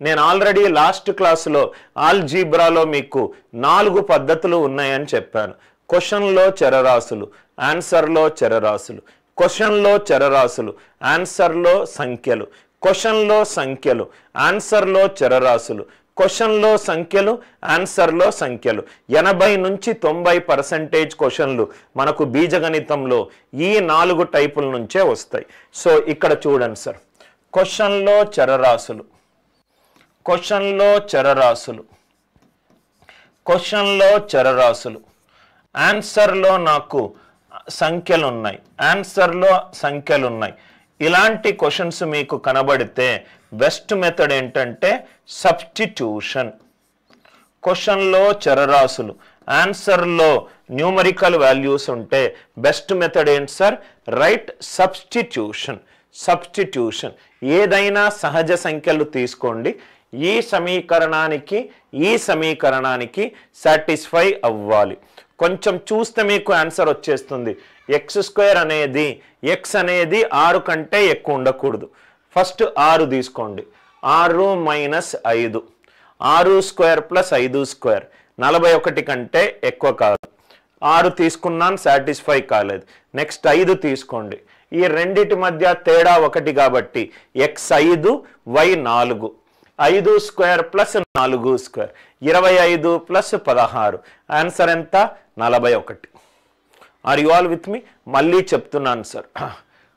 నేను ఆల్రెడీ లాస్ట్ క్లాసులో ఆల్జీబ్రాలో మీకు 4 పద్ధతులు ఉన్నాయని చెప్పాను. క్వశ్చన్లో చరరాశులు, ఆన్సర్లో చరరాశులు, క్వశ్చన్లో చరరాశులు, ఆన్సర్లో సంఖ్యలు, క్వశ్చన్లో సంఖ్యలు, ఆన్సర్లో చరరాశులు, క్వశ్చన్లో సంఖ్యలు, ఆన్సర్లో సంఖ్యలు. 80 నుంచి 90% క్వశ్చన్లు మనకు బీజగణితంలో ఈ 4 టైపుల నుంచే వస్తాయి. సో ఇక్కడ చూడండి సార్, క్వశ్చన్లో చరరాశులు, క్వశ్చన్లో చరరాశులు, క్వశ్చన్లో చరరాశులు, ఆన్సర్లో నాకు సంఖ్యలు ఉన్నాయి, ఆన్సర్లో సంఖ్యలు ఉన్నాయి. ఇలాంటి క్వశ్చన్స్ మీకు కనబడితే బెస్ట్ మెథడ్ ఏంటంటే సబ్స్టిట్యూషన్. క్వశ్చన్లో చరరాశులు, ఆన్సర్లో న్యూమరికల్ వాల్యూస్ ఉంటే బెస్ట్ మెథడ్ ఏంటి సార్? Right substitution. సబ్స్టిట్యూషన్ ఏదైనా సహజ సంఖ్యలు తీసుకోండి, ఈ సమీకరణానికి ఈ సమీకరణానికి సాటిస్ఫై అవ్వాలి. కొంచెం చూస్తే మీకు ఆన్సర్ వచ్చేస్తుంది. x² అనేది x అనేది 6 కంటే ఎక్కువ ఉండకూడదు. ఫస్ట్ 6 తీసుకోండి, 6 మైనస్ 5, 6² ప్లస్ 5² 41 కంటే ఎక్కువ కాదు. 6 తీసుకున్నాను, సాటిస్ఫై కాలేదు. నెక్స్ట్ 5 తీసుకోండి, ఈ రెండిటి మధ్య తేడా 1 కాబట్టి x5 y4, 5² plus 4², 25 plus 16, answer ఎంత? 41. ఆర్ యు ఆల్ విత్ మీ? మళ్ళీ చెప్తున్నాను సార్,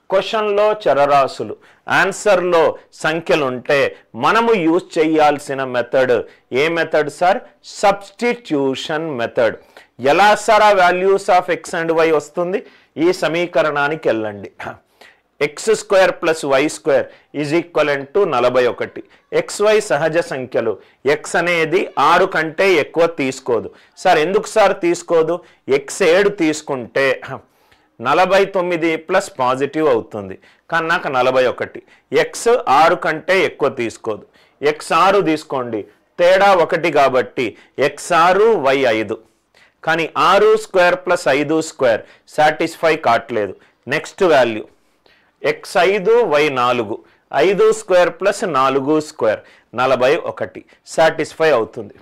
క్వశ్చన్లో చరరాశులు, ఆన్సర్లో సంఖ్యలు ఉంటే మనము యూజ్ చేయాల్సిన మెథడ్ ఏ మెథడ్ సార్? Substitution method. ఎలా సార్ ఆ values of x and y వస్తుంది? ఈ సమీకరణానికి వెళ్ళండి. x² plus y² is equivalent to 41. xy సహజ సంఖ్యలు, x అనేది 6 కంటే ఎక్కువ తీసుకోదు. సార్ ఎందుకు సార్ తీసుకోదు? x7 తీసుకుంటే 49 ప్లస్ పాజిటివ్ అవుతుంది, కానీ నాకు 41. x 6 కంటే ఎక్కువ తీసుకోదు. x6 తీసుకోండి, తేడా 1 కాబట్టి x6 y5, కానీ 6² ప్లస్ 5² సాటిస్ఫై కావట్లేదు. Next value x5 y4, 5² plus 4² 41 satisfy అవుతుంది.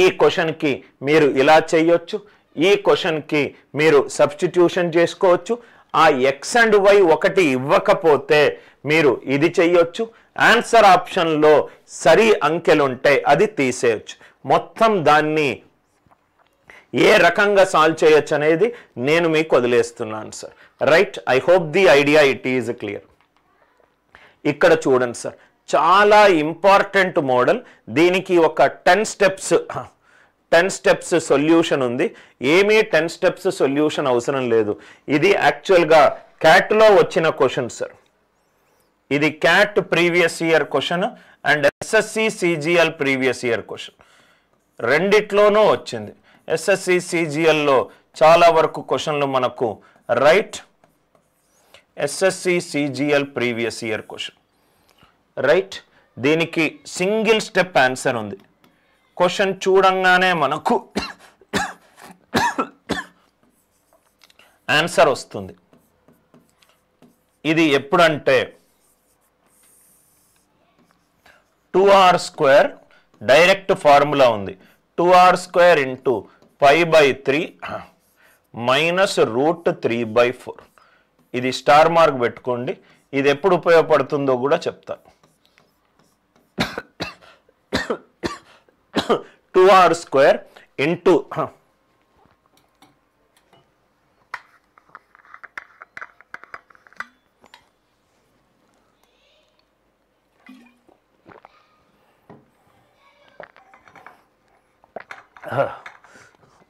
ఈ క్వశ్చన్కి మీరు ఇలా చేయొచ్చు, ఈ క్వశ్చన్కి మీరు సబ్స్టిట్యూషన్ చేసుకోవచ్చు. ఆ x అండ్ y 1 ఇవ్వకపోతే మీరు ఇది చెయ్యొచ్చు. ఆన్సర్ ఆప్షన్లో సరి అంకెలు ఉంటే అది తీసేయచ్చు. మొత్తం దాన్ని ఏ రకంగా సాల్వ్ చేయొచ్చు అనేది నేను మీకు వదిలేస్తున్నాను sir. Right, I hope the idea it is clear. ఇక్కడ చూడండి సార్, చాలా ఇంపార్టెంట్ మోడల్. దీనికి ఒక 10 స్టెప్స్ సొల్యూషన్ ఉంది. ఏమీ 10 స్టెప్స్ సొల్యూషన్ అవసరం లేదు. ఇది యాక్చువల్గా క్యాట్లో వచ్చిన క్వశ్చన్ సార్. ఇది CAT previous year question and SSC CGL previous year question, రెండిట్లోనూ వచ్చింది. ఎస్ఎస్సి సిజిఎల్లో చాలా వరకు క్వశ్చన్లు మనకు right SSC CGL previous year question right. దీనికి సింగిల్ స్టెప్ ఆన్సర్ ఉంది. క్వశ్చన్ చూడంగానే మనకు ఆన్సర్ వస్తుంది. ఇది ఎప్పుడంటే 2r² డైరెక్ట్ ఫార్ములా ఉంది. 2r² into π/3 minus √3/4. ఇది స్టార్ మార్క్ పెట్టుకోండి. ఇది ఎప్పుడు ఉపయోగపడుతుందో కూడా చెప్తాను. 2r² into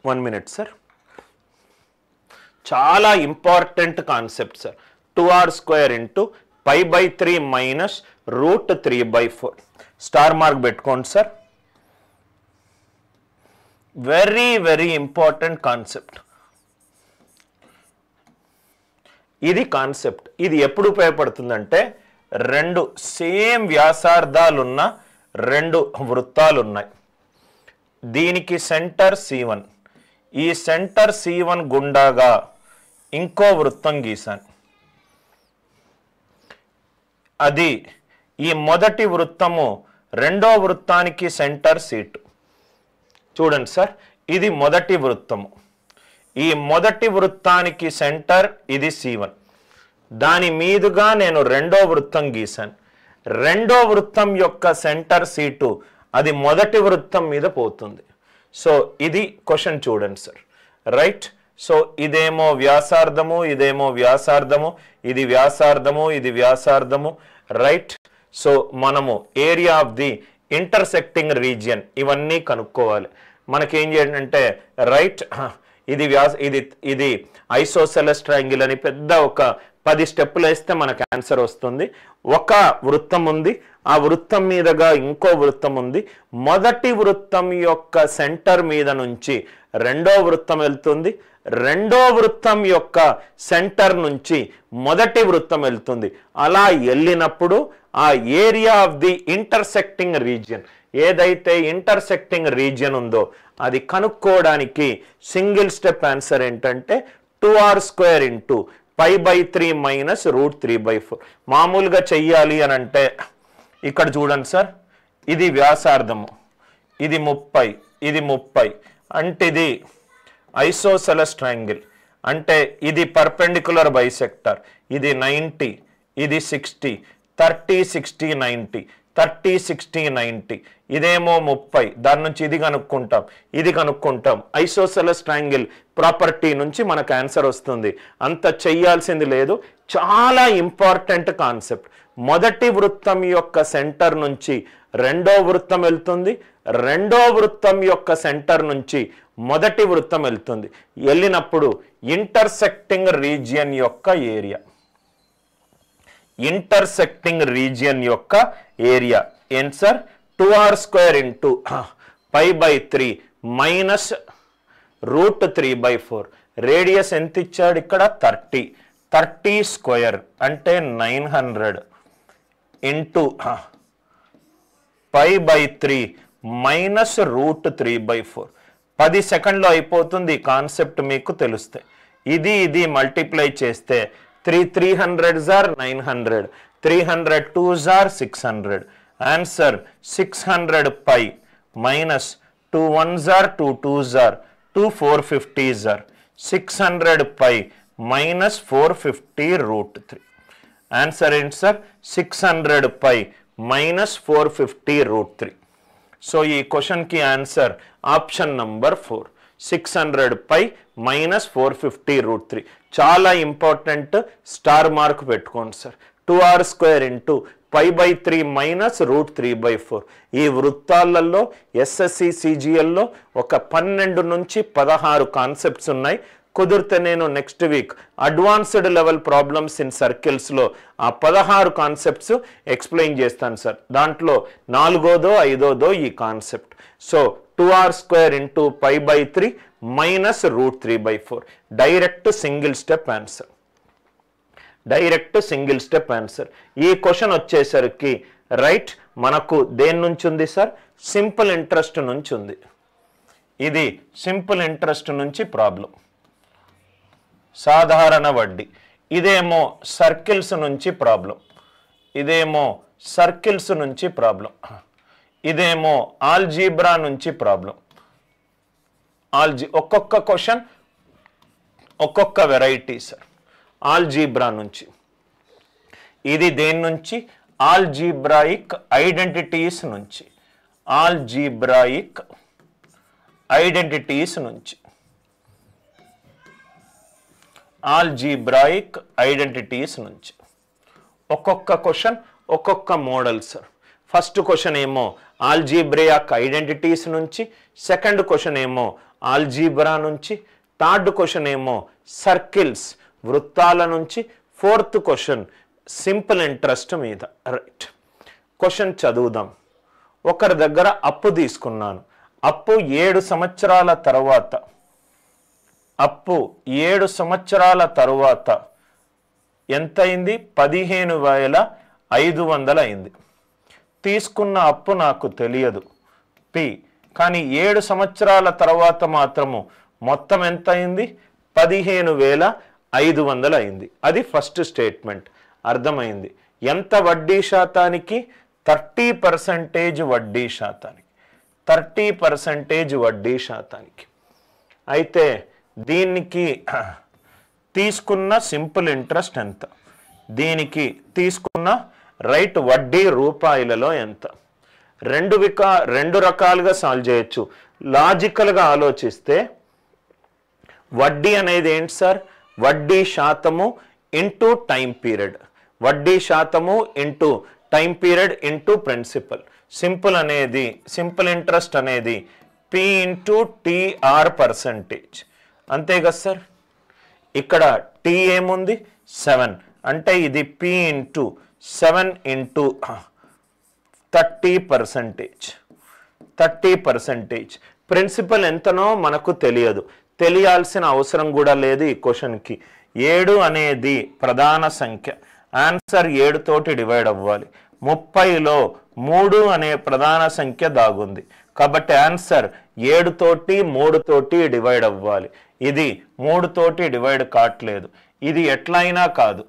1 minute sir. చాలా important concept sir. 2r² into π/3 minus √3/4. Star mark పెట్టుకోండి sir. Very very important concept. ఇది కాన్సెప్ట్. ఇది ఎప్పుడు ఉపయోగపడుతుందంటే, 2 సేమ్ వ్యాసార్థాలున్న 2 వృత్తాలు ఉన్నాయి. దీనికి సెంటర్ C1, ఈ సెంటర్ C1 గుండాగా ఇంకో వృత్తం గీసాను. అది ఈ మొదటి వృత్తము రెండో వృత్తానికి సెంటర్ C2. చూడండి సార్, ఇది మొదటి వృత్తము. ఈ మొదటి వృత్తానికి సెంటర్ ఇది C1. దాని మీదుగా నేను రెండో వృత్తం గీసాను. రెండో వృత్తం యొక్క సెంటర్ C2, అది మొదటి వృత్తం మీద పోతుంది. సో ఇది క్వశ్చన్ చూడండి సార్, రైట్. సో ఇదేమో వ్యాసార్థము, ఇదేమో వ్యాసార్థము, ఇది వ్యాసార్థము, ఇది వ్యాసార్థము, రైట్. సో మనము area of the intersecting region ఇవన్నీ కనుక్కోవాలి. మనకేం చేయండి అంటే రైట్, ఇది ఐసోసెలస్ ట్రయాంగిల్ అని పెద్ద ఒక 10 స్టెప్పులు వేస్తే మనకు ఆన్సర్ వస్తుంది. ఒక వృత్తం ఉంది, ఆ వృత్తం మీదగా ఇంకో వృత్తం ఉంది. మొదటి వృత్తం యొక్క సెంటర్ మీద నుంచి రెండో వృత్తం వెళ్తుంది, రెండో వృత్తం యొక్క సెంటర్ నుంచి మొదటి వృత్తం వెళ్తుంది. అలా వెళ్ళినప్పుడు ఆ area of the intersecting region, ఏదైతే ఇంటర్సెక్టింగ్ రీజియన్ ఉందో అది కనుక్కోవడానికి సింగిల్ స్టెప్ ఆన్సర్ ఏంటంటే 2r² ఇంటూ π/3 మైనస్ √3/4. మామూలుగా చెయ్యాలి అని అంటే ఇక్కడ చూడండి సార్, ఇది వ్యాసార్థము, ఇది 30, ఇది 30, అంటే ఇది ఐసోసెలస్ ట్రయాంగిల్, అంటే ఇది పర్పెండిక్యులర్ బైసెక్టర్, ఇది 90, ఇది 60, 30, 60, 90, 30, 60, 90, ఇదేమో 30. దాని నుంచి ఇది కనుక్కుంటాం, ఇది కనుక్కుంటాం. ఐసోసెలస్ ట్రయాంగిల్ ప్రాపర్టీ నుంచి మనకు ఆన్సర్ వస్తుంది. అంత చెయ్యాల్సింది లేదు, చాలా ఇంపార్టెంట్ కాన్సెప్ట్. మొదటి వృత్తం యొక్క సెంటర్ నుంచి రెండో వృత్తం వెళ్తుంది, రెండో వృత్తం యొక్క సెంటర్ నుంచి మొదటి వృత్తం వెళ్తుంది. వెళ్ళినప్పుడు ఇంటర్సెక్టింగ్ రీజియన్ యొక్క ఏరియా, ఇంటర్సెక్టింగ్ రీజియన్ యొక్క area answer 2r² into π/3 minus √3/4. Radius ఎంత ఇచ్చాడు ఇక్కడ 30, 30² అంటే 900 ఇంటూ π/3 మైనస్ √3/4. 10 సెకండ్లో అయిపోతుంది. కాన్సెప్ట్ మీకు తెలుస్తే ఇది మల్టిప్లై చేస్తే 300s are 900, 300 2s are 600. Answer 600 π minus 2 1s are 2 2s are 2 450s are 600 π minus 450 √3. Answer ఏంటి సార్? 600 π మైనస్ 450 √3. సో ఈ క్వశ్చన్కి ఆన్సర్ ఆప్షన్ నంబర్ 4, 600 π మైనస్ 450 √3. చాలా ఇంపార్టెంట్, స్టార్ మార్క్ పెట్టుకోండి సార్. 2r² into π/3 minus √3/4. ఈ వృత్తాలలో ఎస్ఎస్సి సిజిఎల్లో ఒక 12 నుంచి 16 కాన్సెప్ట్స్ ఉన్నాయి. కుదిరితే నేను next week advanced level problems in సర్కిల్స్లో ఆ 16 కాన్సెప్ట్స్ ఎక్స్ప్లెయిన్ చేస్తాను సార్. దాంట్లో 4దో 5దో ఈ concept. So 2r² into π/3 minus √3/4. Direct single step answer, direct single step answer. ఈ క్వశ్చన్ వచ్చేసరికి రైట్ మనకు దేని నుంచి ఉంది సార్? సింపుల్ ఇంట్రెస్ట్ నుంచి ఉంది. ఇది సింపుల్ ఇంట్రెస్ట్ నుంచి ప్రాబ్లం, సాధారణ వడ్డీ. ఇదేమో సర్కిల్స్ నుంచి ప్రాబ్లం, ఇదేమో సర్కిల్స్ నుంచి ప్రాబ్లం, ఇదేమో ఆల్జీబ్రా నుంచి ప్రాబ్లం. ఒక్కొక్క క్వశ్చన్ ఒక్కొక్క వెరైటీ సార్. ఆల్జీబ్రా నుంచి, ఇది దేని నుంచి? ఆల్జీబ్రాయిక్ ఐడెంటిటీస్ నుంచి, ఆల్జీబ్రాయిక్ ఐడెంటిటీస్ నుంచి, ఆల్జీబ్రాయిక్ ఐడెంటిటీస్ నుంచి. ఒక్కొక్క క్వశ్చన్ ఒక్కొక్క మోడల్ సార్. ఫస్ట్ క్వశ్చన్ ఏమో ఆల్జీబ్రాయిక్ ఐడెంటిటీస్ నుంచి, సెకండ్ క్వశ్చన్ ఏమో ఆల్జీబ్రా నుంచి, థర్డ్ క్వశ్చన్ ఏమో సర్కిల్స్ వృత్తాల నుంచి, ఫోర్త్ క్వశ్చన్ సింపుల్ ఇంట్రెస్ట్ మీద. రైట్, క్వశ్చన్ చదువుదాం. ఒకరి దగ్గర అప్పు తీసుకున్నాను. అప్పు 7 సంవత్సరాల తర్వాత, అప్పు 7 సంవత్సరాల తరువాత ఎంత అయింది? 15,500 అయింది. తీసుకున్న అప్పు నాకు తెలియదు పి, కానీ 7 సంవత్సరాల తర్వాత మాత్రము మొత్తం ఎంత అయింది? 15,500 అయింది. అది ఫస్ట్ స్టేట్మెంట్. అర్థమైంది. ఎంత వడ్డీ శాతానికి? 30% వడ్డీ శాతానికి, 30% వడ్డీ శాతానికి. అయితే దీనికి తీసుకున్న సింపుల్ ఇంట్రెస్ట్ ఎంత? దీనికి తీసుకున్న రైట్ వడ్డీ రూపాయలలో ఎంత? రెండు రకాలుగా సాల్వ్ చేయొచ్చు. లాజికల్గా ఆలోచిస్తే వడ్డీ అనేది ఏంటి సార్? వడ్డీ శాతము ఇంటూ టైం పీరియడ్, వడ్డీ శాతము into time period into principal. Simple interest అనేది P ఇంటూ TR పర్సంటేజ్, అంతే కదా సార్? ఇక్కడ T ఏముంది? 7, అంటే ఇది P ఇంటూ 7 ఇంటూ 30%. ప్రిన్సిపల్ ఎంతనో మనకు తెలియదు, తెలియాల్సిన అవసరం కూడా లేదు ఈ క్వశ్చన్కి. 7 అనేది ప్రధాన సంఖ్య, ఆన్సర్ 7 తోటి డివైడ్ అవ్వాలి. 30లో 3 అనే ప్రధాన సంఖ్య దాగుంది, కాబట్టి ఆన్సర్ 7 తోటి 3 తోటి డివైడ్ అవ్వాలి. ఇది 3 తోటి డివైడ్ కావట్లేదు, ఇది ఎట్లయినా కాదు.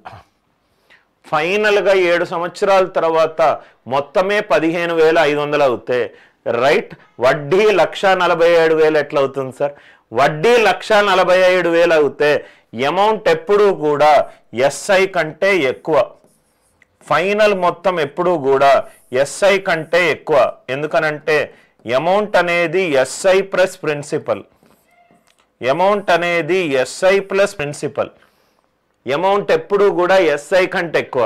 ఫైనల్గా 7 సంవత్సరాల తర్వాత మొత్తమే 15,500 అవుతే రైట్, వడ్డీ 1,47,000 ఎట్లా అవుతుంది సార్? వడ్డీ 1,47,000 అవుతే అమౌంట్ ఎప్పుడూ కూడా SI కంటే ఎక్కువ, ఫైనల్ మొత్తం ఎప్పుడూ కూడా SI కంటే ఎక్కువ. ఎందుకనంటే అమౌంట్ అనేది SI ప్లస్ ప్రిన్సిపల్, అమౌంట్ అనేది SI ప్లస్ ప్రిన్సిపల్. అమౌంట్ ఎప్పుడూ కూడా SI కంటే ఎక్కువ.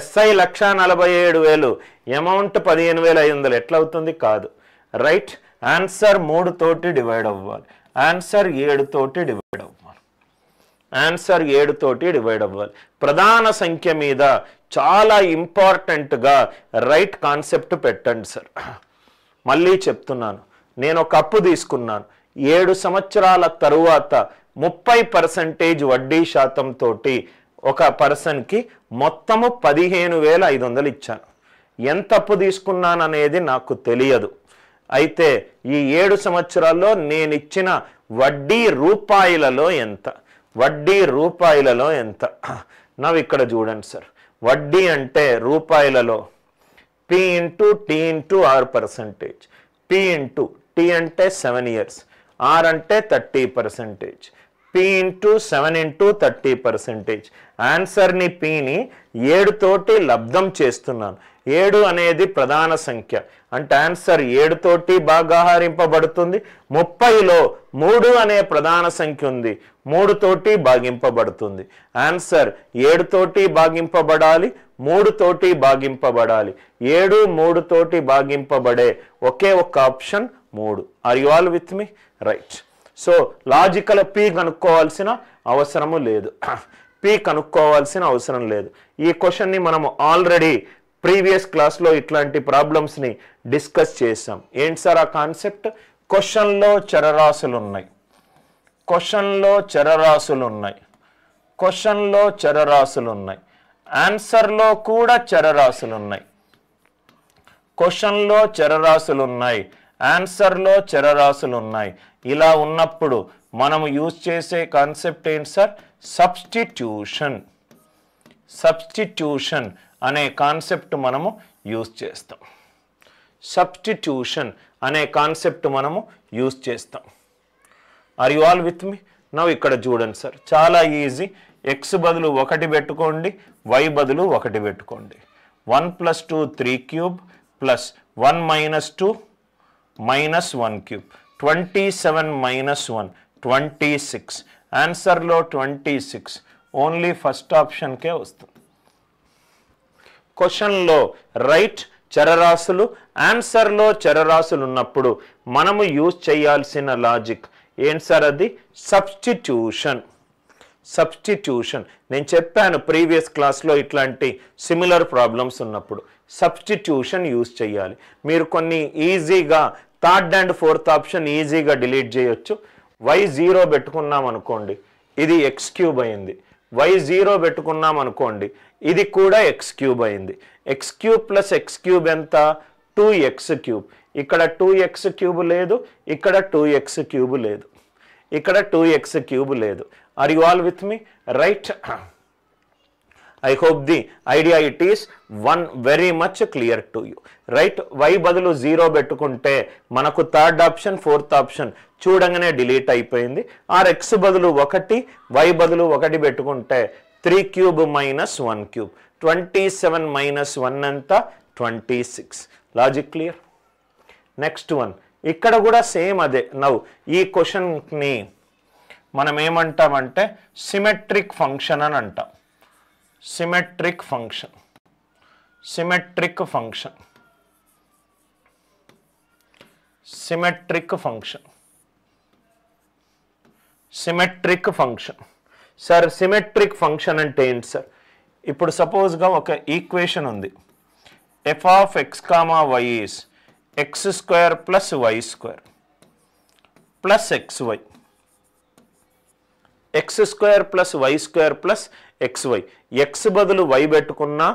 SI 1,47,000, అమౌంట్ 15,500 ఎట్లా అవుతుంది? కాదు. రైట్, ఆన్సర్ 3 తోటి డివైడ్ అవ్వాలి, ఆన్సర్ 7 తోటి డివైడ్ అవ్వాలి, ఆన్సర్ 7 తోటి డివైడ్ అవ్వాలి. ప్రధాన సంఖ్య మీద చాలా ఇంపార్టెంట్గా రైట్ కాన్సెప్ట్ పెట్టండి సార్. మళ్ళీ చెప్తున్నాను, నేను ఒక అప్పు తీసుకున్నాను, 7 సంవత్సరాల తరువాత 30% వడ్డీ శాతంతో ఒక పర్సన్కి మొత్తము 15,500 ఇచ్చాను. ఎంత అప్పు తీసుకున్నాను అనేది నాకు తెలియదు. అయితే ఈ 7 సంవత్సరాల్లో నేను ఇచ్చిన వడ్డీ రూపాయలలో ఎంత? వడ్డీ రూపాయలలో ఎంత? నవ్వు ఇక్కడ చూడండి సార్, వడ్డీ అంటే రూపాయలలో P into T into R percentage. P into T అంటే 7 years, R అంటే 30%. P into 7 into 30%. ఆన్సర్ని Pని 7 తోటి లబ్ధం చేస్తున్నాను. 7 అనేది ప్రధాన సంఖ్య, అంటే ఆన్సర్ 7 తోటి భాగాహారింపబడుతుంది. 30లో 3 అనే ప్రధాన సంఖ్య ఉంది, 3 తోటి భాగింపబడుతుంది. ఆన్సర్ 7 తోటి భాగింపబడాలి, 3 తోటి భాగింపబడాలి. 7 3 తోటి భాగింపబడే ఒకే ఒక option 3. Are you all with me? Right. So logical P కనుక్కోవాల్సిన అవసరము లేదు, P కనుక్కోవాల్సిన అవసరం లేదు. ఈ క్వశ్చన్ని మనము ఆల్రెడీ ప్రీవియస్ క్లాస్లో ఇట్లాంటి ప్రాబ్లమ్స్ని డిస్కస్ చేసాం. ఏంటి సార్ ఆ కాన్సెప్ట్? క్వశ్చన్లో చరరాశులు ఉన్నాయి, క్వశ్చన్లో చరరాశులు ఉన్నాయి, క్వశ్చన్లో చరరాశులు ఉన్నాయి, ఆన్సర్లో కూడా చరరాశులు ఉన్నాయి. క్వశ్చన్లో చరరాశులు ఉన్నాయి, ఆన్సర్లో చరరాశులు ఉన్నాయి. ఇలా ఉన్నప్పుడు మనము యూజ్ చేసే కాన్సెప్ట్ ఏంటి సార్? సబ్స్టిట్యూషన్. సబ్స్టిట్యూషన్ అనే కాన్సెప్ట్ మనము యూజ్ చేస్తాం. సబ్స్టిట్యూషన్ అనే కాన్సెప్ట్ మనము యూజ్ చేస్తాం. ఆర్ యు ఆల్ విత్ మీ? నవ్వు ఇక్కడ చూడండి సార్, చాలా ఈజీ. X బదులు 1 పెట్టుకోండి, Y బదులు 1 పెట్టుకోండి. 1 + 2 3 క్యూబ్ ప్లస్ 1 - 2 -1 క్యూబ్. 27 - 1 26. ఆన్సర్లో 26 ఓన్లీ ఫస్ట్ ఆప్షన్కే వస్తుంది. క్వశ్చన్లో రైట్ చరరాశులు, ఆన్సర్లో చరరాశులు ఉన్నప్పుడు మనము యూజ్ చేయాల్సిన లాజిక్ ఏంటి సార్? అది సబ్స్టిట్యూషన్. సబ్స్టిట్యూషన్ నేను చెప్పాను ప్రీవియస్ క్లాస్లో, ఇట్లాంటి సిమిలర్ ప్రాబ్లమ్స్ ఉన్నప్పుడు సబ్స్టిట్యూషన్ యూజ్ చేయాలి. మీరు కొన్ని ఈజీగా థర్డ్ అండ్ ఫోర్త్ ఆప్షన్ ఈజీగా డిలీట్ చేయొచ్చు. y 0 పెట్టుకున్నాం అనుకోండి, ఇది x³ అయింది. y 0 పెట్టుకున్నాం అనుకోండి, ఇది కూడా x³ అయింది. x³ + x³ ఎంత? 2x³. ఇక్కడ 2x³ లేదు, ఇక్కడ 2x³ లేదు, ఇక్కడ 2x³ లేదు. Are you all with me? Right. I hope the idea it is very much clear to you. Right? Y బదులు 0 పెట్టుకుంటే మనకు థర్డ్ ఆప్షన్ ఫోర్త్ ఆప్షన్ చూడంగానే డిలీట్ అయిపోయింది. ఆర్ x బదులు 1, y బదులు 1 పెట్టుకుంటే 3³ - 1³ 27 - 1 ఎంత? 26. Logic clear? నెక్స్ట్ వన్ ఇక్కడ కూడా సేమ్ అదే. నవ్వు ఈ క్వశ్చన్ని మనం ఏమంటామంటే సిమెట్రిక్ ఫంక్షన్ అని అంటాం. Symmetric function, symmetric function, symmetric function, symmetric function. Sir symmetric function అంటే ఏంటి సార్? ఇప్పుడు సపోజ్గా ఒక ఈక్వేషన్ ఉంది, f of x comma y is x square plus y square plus xy, x square plus y square plus xy. x బదులు y పెట్టుకున్నా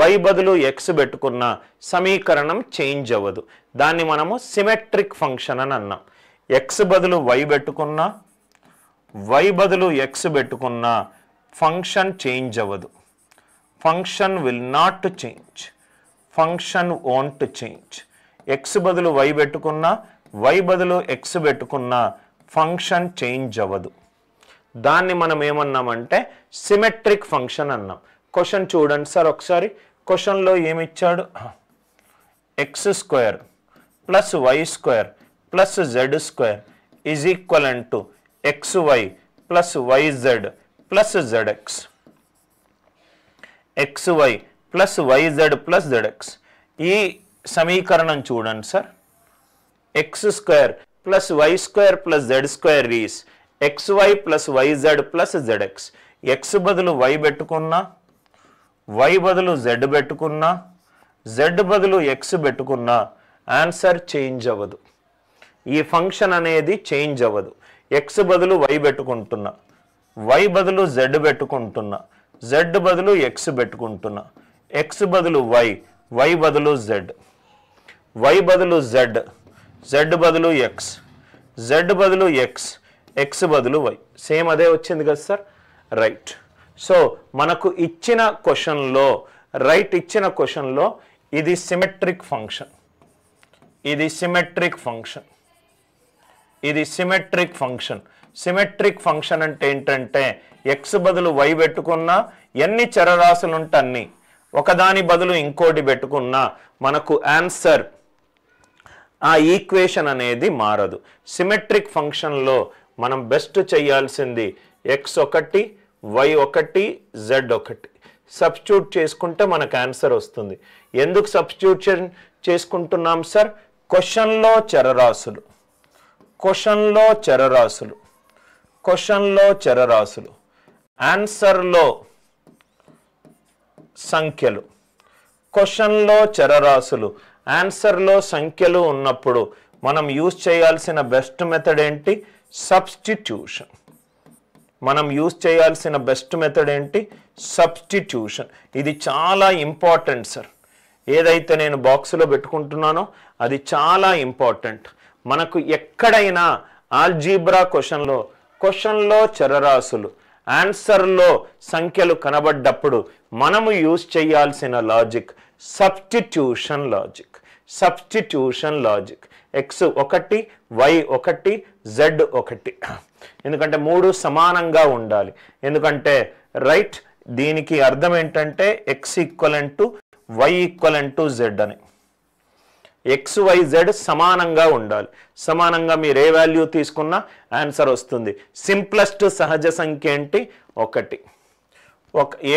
y బదులు x పెట్టుకున్నా సమీకరణం చేంజ్ అవ్వదు. దాన్ని మనము సిమెట్రిక్ ఫంక్షన్ అని అన్నాం. x బదులు y పెట్టుకున్నా y బదులు x పెట్టుకున్నా ఫంక్షన్ చేంజ్ అవ్వదు. Function will not change, function won't change. x బదులు y పెట్టుకున్నా y బదులు x పెట్టుకున్నా ఫంక్షన్ చేంజ్ అవ్వదు. దాన్ని మనం ఏమన్నామంటే సిమెట్రిక్ ఫంక్షన్ అన్నాం. క్వశ్చన్ చూడండి సార్ ఒకసారి. క్వశ్చన్లో ఏమి ఇచ్చాడు? X square plus y square plus z square is equivalent to xy plus yz plus zx. xy plus yz plus zx. ఈ సమీకరణం చూడండి sir. X square plus y square plus z square is xy plus yz plus zx. x బదులు y పెట్టుకున్నా y బదులు z పెట్టుకున్నా z బదులు x పెట్టుకున్నా answer change అవ్వదు. ఈ ఫంక్షన్ అనేది చేంజ్ అవ్వదు. x బదులు y పెట్టుకుంటున్నా, y బదులు z పెట్టుకుంటున్నా, z బదులు x పెట్టుకుంటున్నా, x బదులు y, y బదులు z, y బదులు z, z బదులు x, z బదులు x, x బదులు y. సేమ్ అదే వచ్చింది కదా సార్? రైట్. సో మనకు ఇచ్చిన క్వశ్చన్లో ఇచ్చిన క్వశ్చన్లో ఇది సిమెట్రిక్ ఫంక్షన్, ఇది సిమెట్రిక్ ఫంక్షన్, ఇది సిమెట్రిక్ ఫంక్షన్. సిమెట్రిక్ ఫంక్షన్ అంటే ఏంటంటే x బదులు y పెట్టుకున్నా ఎన్ని చరరాశులు ఉంటే అన్ని, ఒకదాని బదులు ఇంకోటి పెట్టుకున్నా మనకు ఆన్సర్ ఆ ఈక్వేషన్ అనేది మారదు. సిమెట్రిక్ ఫంక్షన్లో మనం బెస్ట్ చేయాల్సింది x1 y1 z1 సబ్స్టిట్యూట్ చేసుకుంటే మనకు ఆన్సర్ వస్తుంది. ఎందుకు సబ్స్టిట్యూషన్ చేసుకుంటున్నాం సార్? క్వశ్చన్లో చరరాశులు, క్వశ్చన్లో చరరాశులు, క్వశ్చన్లో చరరాశులు, ఆన్సర్లో సంఖ్యలు. క్వశ్చన్లో చరరాశులు, ఆన్సర్లో సంఖ్యలు ఉన్నప్పుడు మనం యూజ్ చేయాల్సిన బెస్ట్ మెథడ్ ఏంటి? సబ్స్టిట్యూషన్. మనం యూజ్ చేయాల్సిన బెస్ట్ మెథడ్ ఏంటి? సబ్స్టిట్యూషన్. ఇది చాలా ఇంపార్టెంట్ సార్. ఏదైతే నేను బాక్స్లో పెట్టుకుంటున్నానో అది చాలా ఇంపార్టెంట్. మనకు ఎక్కడైనా ఆల్జీబ్రా క్వశ్చన్లో చరరాశులు, ఆన్సర్లో సంఖ్యలు కనబడ్డప్పుడు మనము యూజ్ చేయాల్సిన logic substitution logic. Substitution logic. x1 y1 z1. ఎందుకంటే మూడు సమానంగా ఉండాలి. ఎందుకంటే రైట్ దీనికి అర్థం ఏంటంటే x equivalent to y equivalent to z అని. xyz సమానంగా ఉండాలి. సమానంగా మీరు ఏ వాల్యూ తీసుకున్నా ఆన్సర్ వస్తుంది. సింప్లెస్ట్ సహజ సంఖ్య ఏంటి? 1.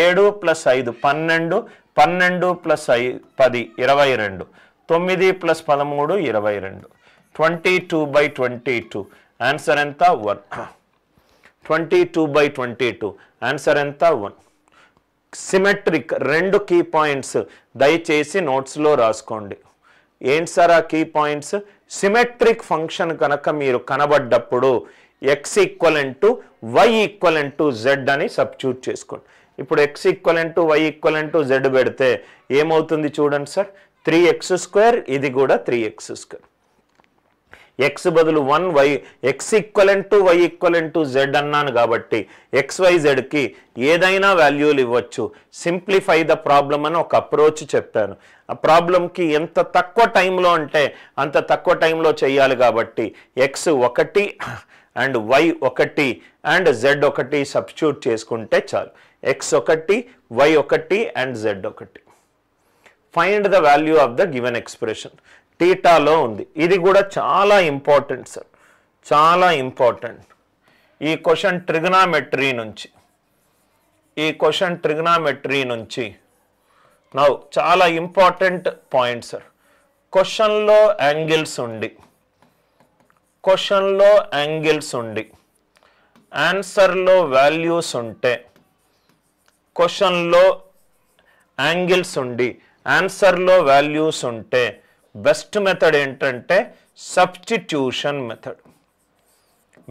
7 ప్లస్ 5 12, 12 ప్లస్ 10 22, 9 ప్లస్ 13 22, 22/22 ఆన్సర్ ఎంత? 1. 22/22 ఆన్సర్ ఎంత? 1. సిమెట్రిక్ 2 కీ పాయింట్స్ దయచేసి నోట్స్లో రాసుకోండి. ఏంటి సార్ ఆ కీ పాయింట్స్? సిమెట్రిక్ ఫంక్షన్ కనుక మీరు కనబడ్డప్పుడు x equivalent to y equivalent to z అని సబ్స్టిట్యూట్ చేసుకోండి. ఇప్పుడు x equivalent to y equivalent to z పెడితే ఏమవుతుంది చూడండి సార్? 3x², ఇది కూడా 3x². x బదులు 1 x equivalent to y equivalent to z అన్నాను కాబట్టి xyzకి ఏదైనా వాల్యూలు ఇవ్వచ్చు. సింప్లిఫై ద ప్రాబ్లమ్ అని ఒక అప్రోచ్ చెప్పాను. ఆ ప్రాబ్లంకి ఎంత తక్కువ టైంలో అంటే అంత తక్కువ టైంలో చేయాలి కాబట్టి x1 and y1 and z1 substitute చేసుకుంటే చాలు. x1 y1 and z1. Find the value of the given expression. t టీటాలో ఉంది. ఇది కూడా చాలా ఇంపార్టెంట్ సార్, చాలా ఇంపార్టెంట్. ఈ క్వశ్చన్ ట్రిగనామెట్రీ నుంచి నౌ చాలా ఇంపార్టెంట్ పాయింట్ సార్. క్వశ్చన్లో యాంగిల్స్ ఉండి ఆన్సర్లో వాల్యూస్ ఉంటే, క్వశ్చన్లో యాంగిల్స్ ఉండి ఆన్సర్లో వాల్యూస్ ఉంటే బెస్ట్ మెథడ్ ఏంటంటే సబ్స్టిట్యూషన్ మెథడ్.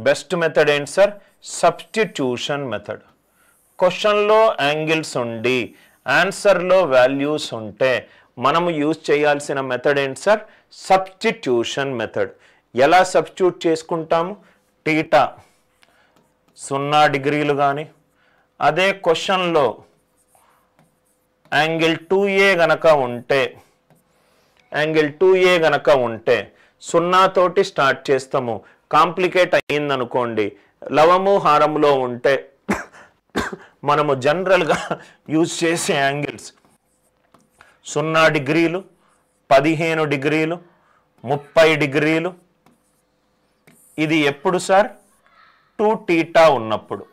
బెస్ట్ మెథడ్ ఏంటి సార్? Substitution method. క్వశ్చన్లో యాంగిల్స్ ఉండి ఆన్సర్లో వాల్యూస్ ఉంటే మనము యూజ్ చేయాల్సిన మెథడ్ ఏంటి సార్? Substitution method. ఎలా సబ్స్టిట్యూట్ చేసుకుంటాము? టీటా 0 డిగ్రీలు కానీ, అదే క్వశ్చన్లో యాంగిల్ 2A గనక ఉంటే 0 తోటి స్టార్ట్ చేస్తాము. కాంప్లికేట్ అయ్యిందనుకోండి, లవము హారములో ఉంటే మనము జనరల్గా యూజ్ చేసే యాంగిల్స్ 0 డిగ్రీలు, 15 డిగ్రీలు, 30 డిగ్రీలు. ఇది ఎప్పుడు సార్? 2 θ ఉన్నప్పుడు.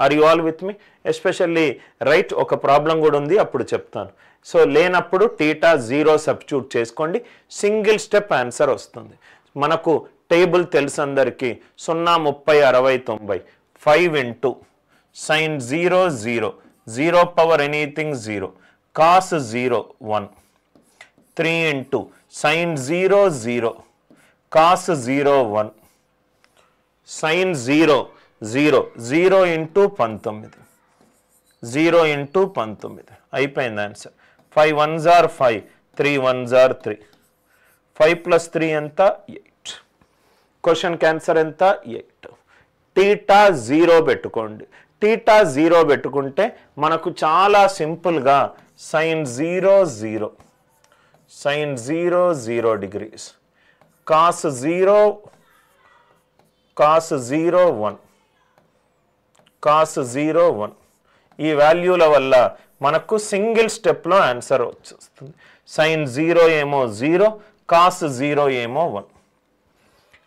Are you all with me? Especially right, ఒక ప్రాబ్లం కూడా ఉంది, అప్పుడు చెప్తాను. సో లేనప్పుడు θ 0 సబ్స్టిట్యూట్ చేసుకోండి, సింగిల్ స్టెప్ ఆన్సర్ వస్తుంది. మనకు టేబుల్ తెలుసు అందరికీ. 0, 30, 60, 90. 5 into sin 0 0, 0 power anything 0, cos 0 1. 3 into sin 0 0, cos 0 1, sin 0 0, 0 into 19, 0 into 19. అయిపోయింది answer. 5 1s are 5, 3 1s are 3. 5 plus 3 ఎంత? 8. క్వశ్చన్ క్యాన్సర్ ఎంత? 8. θ 0 పెట్టుకోండి. θ 0 పెట్టుకుంటే మనకు చాలా సింపుల్గా sin 0 0, sin 0 0 degrees, cos 0 1, cos 0 1. ఈ వాల్యూల వల్ల మనకు సింగిల్ స్టెప్లో ఆన్సర్ వచ్చేస్తుంది. sin 0 ఏమో 0, cos 0 ఏమో 1,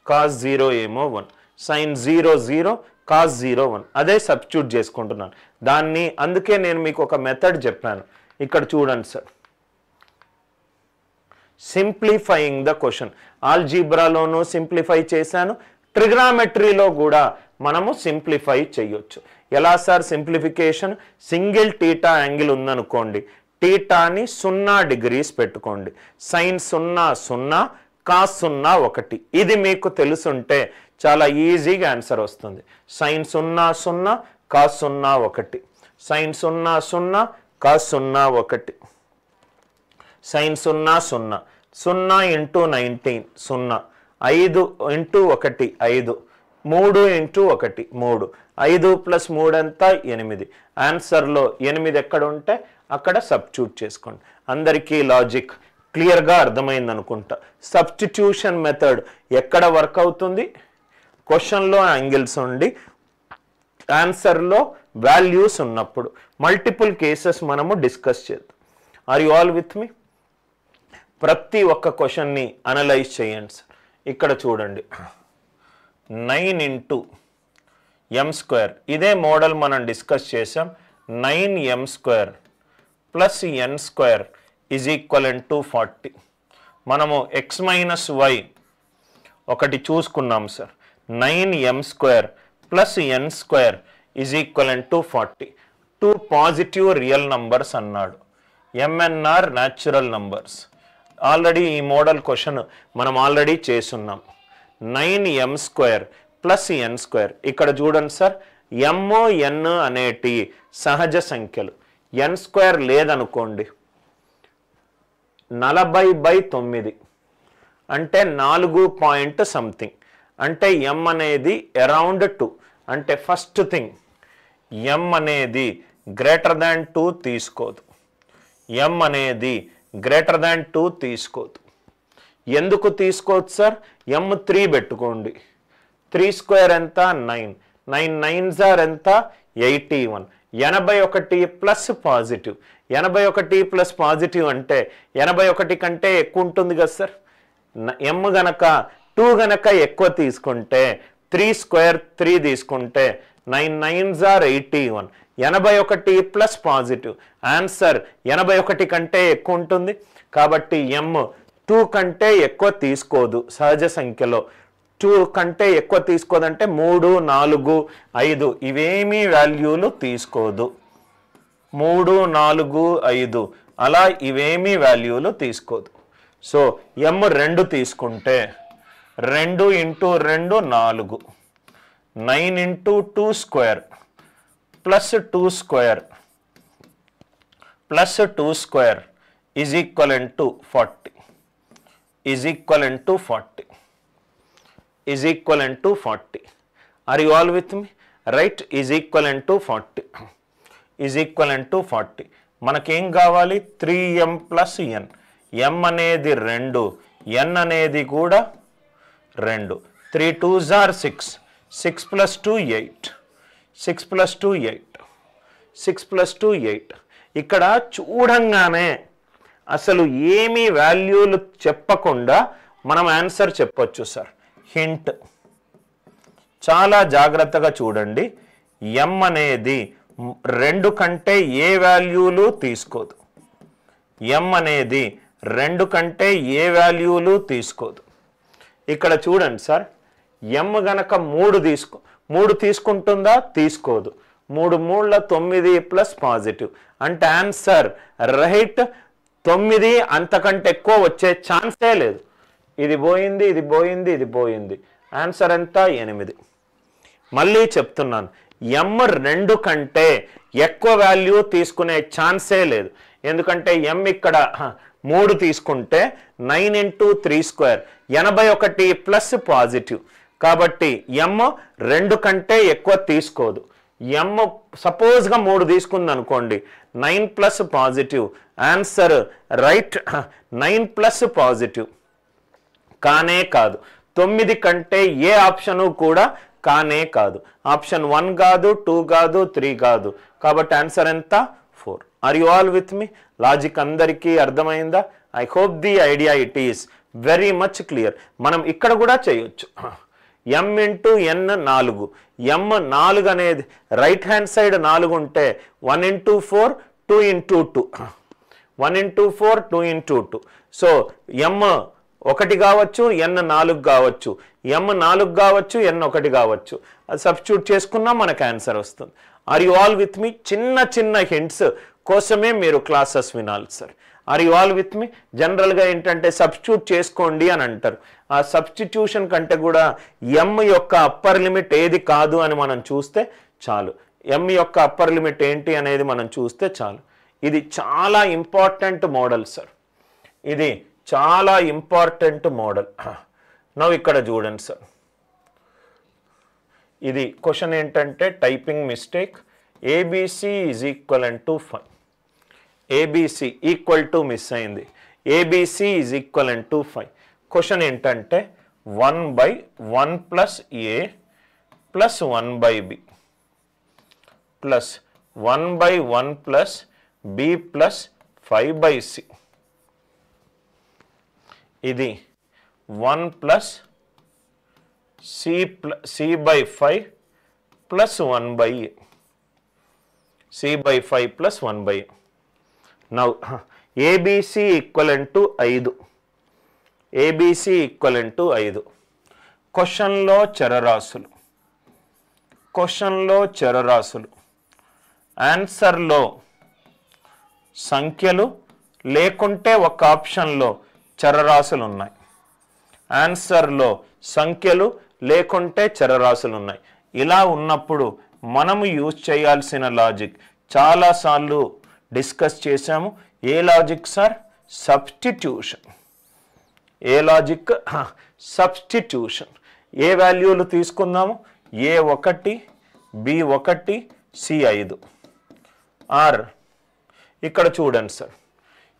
cos 0 ఏమో 1, sin 0 0, cos 0 1. అదే సబ్స్టిట్యూట్ చేసుకుంటున్నాను దాన్ని. అందుకే నేను మీకు ఒక మెథడ్ చెప్పాను. ఇక్కడ చూడండి సార్, సింప్లిఫైయింగ్ ద క్వశ్చన్. ఆల్జీబ్రాలోనూ సింప్లిఫై చేశాను, ట్రిగ్నామెట్రీలో కూడా మనము సింప్లిఫై చేయొచ్చు. ఎలా sir simplification? Single theta angle ఉందనుకోండి, టీటాని 0 డిగ్రీస్ పెట్టుకోండి. sin 0 0, cos 0 1. ఇది మీకు తెలుసుంటే చాలా ఈజీగా ఆన్సర్ వస్తుంది. sin 0 0, cos 0 1, sin 0 0, cos 0 1, sin 0 0, 0 into 19 0, 5 into 1 5, 3 into 1 3, 5 plus 3 ఎంత? 8. ఆన్సర్లో 8 ఎక్కడ ఉంటే అక్కడ సబ్స్టిట్యూట్ చేసుకోండి. అందరికీ లాజిక్ క్లియర్గా అర్థమైంది అనుకుంటా. సబ్స్టిట్యూషన్ మెథడ్ ఎక్కడ వర్క్ అవుతుంది? క్వశ్చన్లో యాంగిల్స్ ఉండి ఆన్సర్లో వాల్యూస్ ఉన్నప్పుడు. మల్టిపుల్ కేసెస్ మనము డిస్కస్ చేద్దాం. ఆర్ యు ఆల్ విత్ మీ? ప్రతి ఒక్క క్వశ్చన్ని అనలైజ్ చేయండి సార్. ఇక్కడ చూడండి, 9 ఇంటూ m². ఇదే మోడల్ మనం డిస్కస్ చేసాం. 9m² plus n² is equivalent to 40. మనము x మైనస్ y ఒకటి చూసుకున్నాం sir. 9m² plus n² is equivalent to 40. 2 positive real numbers అన్నాడు. MNR natural numbers. ఆల్రెడీ ఈ మోడల్ క్వశ్చన్ మనం ఆల్రెడీ చేసున్నాం. 9m² plus n². ఇక్కడ చూడండి సార్, m n అనేటి సహజ సంఖ్యలు. n² లేదనుకోండి, 40/9 అంటే 4 పాయింట్ సంథింగ్. అంటే m అనేది అరౌండ్ 2. అంటే ఫస్ట్ థింగ్, m అనేది గ్రేటర్ దాన్ 2 తీసుకోదు. m అనేది గ్రేటర్ దాన్ 2 తీసుకోదు. ఎందుకు తీసుకోవచ్చు సార్? m 3 పెట్టుకోండి. 3² ఎంత? 9. 9 9s are ఎంత? 81. 81 ప్లస్ పాజిటివ్. 81 ప్లస్ పాజిటివ్ అంటే 81 కంటే ఎక్కువ ఉంటుంది కదా సార్. m గనక 2 గనక ఎక్కువ తీసుకుంటే 3 స్క్వేర్ 3 తీసుకుంటే 9 9s are 81. 81 plus positive. Answer 81 కంటే ఎక్కువ ఉంటుంది. కాబట్టి m 2 కంటే ఎక్కువ తీసుకోదు. సహజ సంఖ్యలో 2 కంటే ఎక్కువ తీసుకోదంటే 3 4 5 ఇవేమీ వాల్యూలు తీసుకోదు. 3 4 5 అలా ఇవేమీ వాల్యూలు తీసుకోదు. సో m 2 తీసుకుంటే 2 into 2 4, 9 into 2 square plus 2 square plus 2 square is equivalent to 40. Is equivalent to 40. Is equivalent to 40. Are you all with me? Right. Is equivalent to 40. Is equivalent to 40. మనకేం కావాలి? 3m plus n. m అనేది 2, n అనేది కూడా 2. 3 2s are 6. 6 plus 2 8. 6 plus 2 8. 6 plus 2 8. ఇక్కడ చూడంగానే అసలు ఏమీ వాల్యూలు చెప్పకుండా మనం ఆన్సర్ చెప్పొచ్చు సార్. హింట్ చాలా జాగ్రత్తగా చూడండి. m అనేది 2 కంటే ఏ వాల్యూలు తీసుకోదు. m అనేది 2 కంటే ఏ వాల్యూలు తీసుకోదు. ఇక్కడ చూడండి సార్, m గనక 3 తీసుకుంటుందా? తీసుకోదు. 3 3 9 ప్లస్ పాజిటివ్ అంటే ఆన్సర్ రైట్. 9 అంతకంటే ఎక్కువ వచ్చే ఛాన్సే లేదు. ఇది పోయింది, ఇది పోయింది, ఇది పోయింది. ఆన్సర్ ఎంత? 8. మళ్ళీ చెప్తున్నాను, m 2 కంటే ఎక్కువ వాల్యూ తీసుకునే ఛాన్సే లేదు. ఎందుకంటే m ఇక్కడ 3 తీసుకుంటే 9 ఇంటూ 3 స్క్వేర్ 81 ప్లస్ పాజిటివ్. కాబట్టి m 2 కంటే ఎక్కువ తీసుకోదు. m సపోజ్గా 3 తీసుకుంది అనుకోండి, 9 plus positive. Answer right 9 plus positive కానే కాదు. 9 కంటే ఏ ఆప్షను కూడా కానే కాదు. ఆప్షన్ 1 కాదు, 2 కాదు, 3 కాదు. కాబట్టి ఆన్సర్ ఎంత? 4. Are you all with me? Logic అందరికీ అర్థమైందా? I hope the idea it is very much clear. మనం ఇక్కడ కూడా చేయొచ్చు. m into n 4. m 4 అనేది రైట్ హ్యాండ్ సైడ్ 4 ఉంటే 1 into 4 2 into 2. 1 into 4 2 into 2. So m 1 కావచ్చు, n 4 కావచ్చు. m 4 కావచ్చు, n 1 కావచ్చు. అది సబ్స్టిట్యూట్ చేసుకున్నా మనకు ఆన్సర్ వస్తుంది. Are you all with me? చిన్న చిన్న హింట్స్ కోసమే మీరు క్లాసెస్ వినాలి sir. Are you all with me? జనరల్గా ఏంటంటే సబ్స్టిట్యూట్ చేసుకోండి అని అంటారు. ఆ సబ్స్టిట్యూషన్ కంటే కూడా m యొక్క అప్పర్ లిమిట్ ఏది కాదు అని మనం చూస్తే చాలు. m యొక్క అప్పర్ లిమిట్ ఏంటి అనేది మనం చూస్తే చాలు. ఇది చాలా ఇంపార్టెంట్ మోడల్ సార్. ఇది చాలా ఇంపార్టెంట్ మోడల్. నౌ ఇక్కడ చూడండి సార్, ఇది క్వశ్చన్ ఏంటంటే typing mistake. ABC is equivalent to 5. ABC equal to miss అయింది. ABC is equivalent to 5. Question ఏంటంటే 1/1 plus a plus 1/b plus 1/1 plus b plus 5/c. ఇది 1 plus c/5 plus 1/a. c/5 plus 1/a. Now ABC equivalent to 5. ABC equivalent to 5. క్వశ్చన్లో చరరాశులు. క్వశ్చన్లో చరరాశులు. ఆన్సర్లో సంఖ్యలు లేకుంటే ఒక ఆప్షన్లో చరరాశులు ఉన్నాయి. ఆన్సర్లో సంఖ్యలు లేకుంటే చరరాశులు ఉన్నాయి. ఇలా ఉన్నప్పుడు మనము యూజ్ చేయాల్సిన లాజిక్ చాలాసార్లు డిస్కస్ చేశాము. ఏ లాజిక్ సార్? సబ్స్టిట్యూషన్. ఏ లాజిక్? సబ్స్టిట్యూషన్. ఏ వాల్యూలు తీసుకుందాము? a1 b1 c5. ఆర్ ఇక్కడ చూడండి సార్,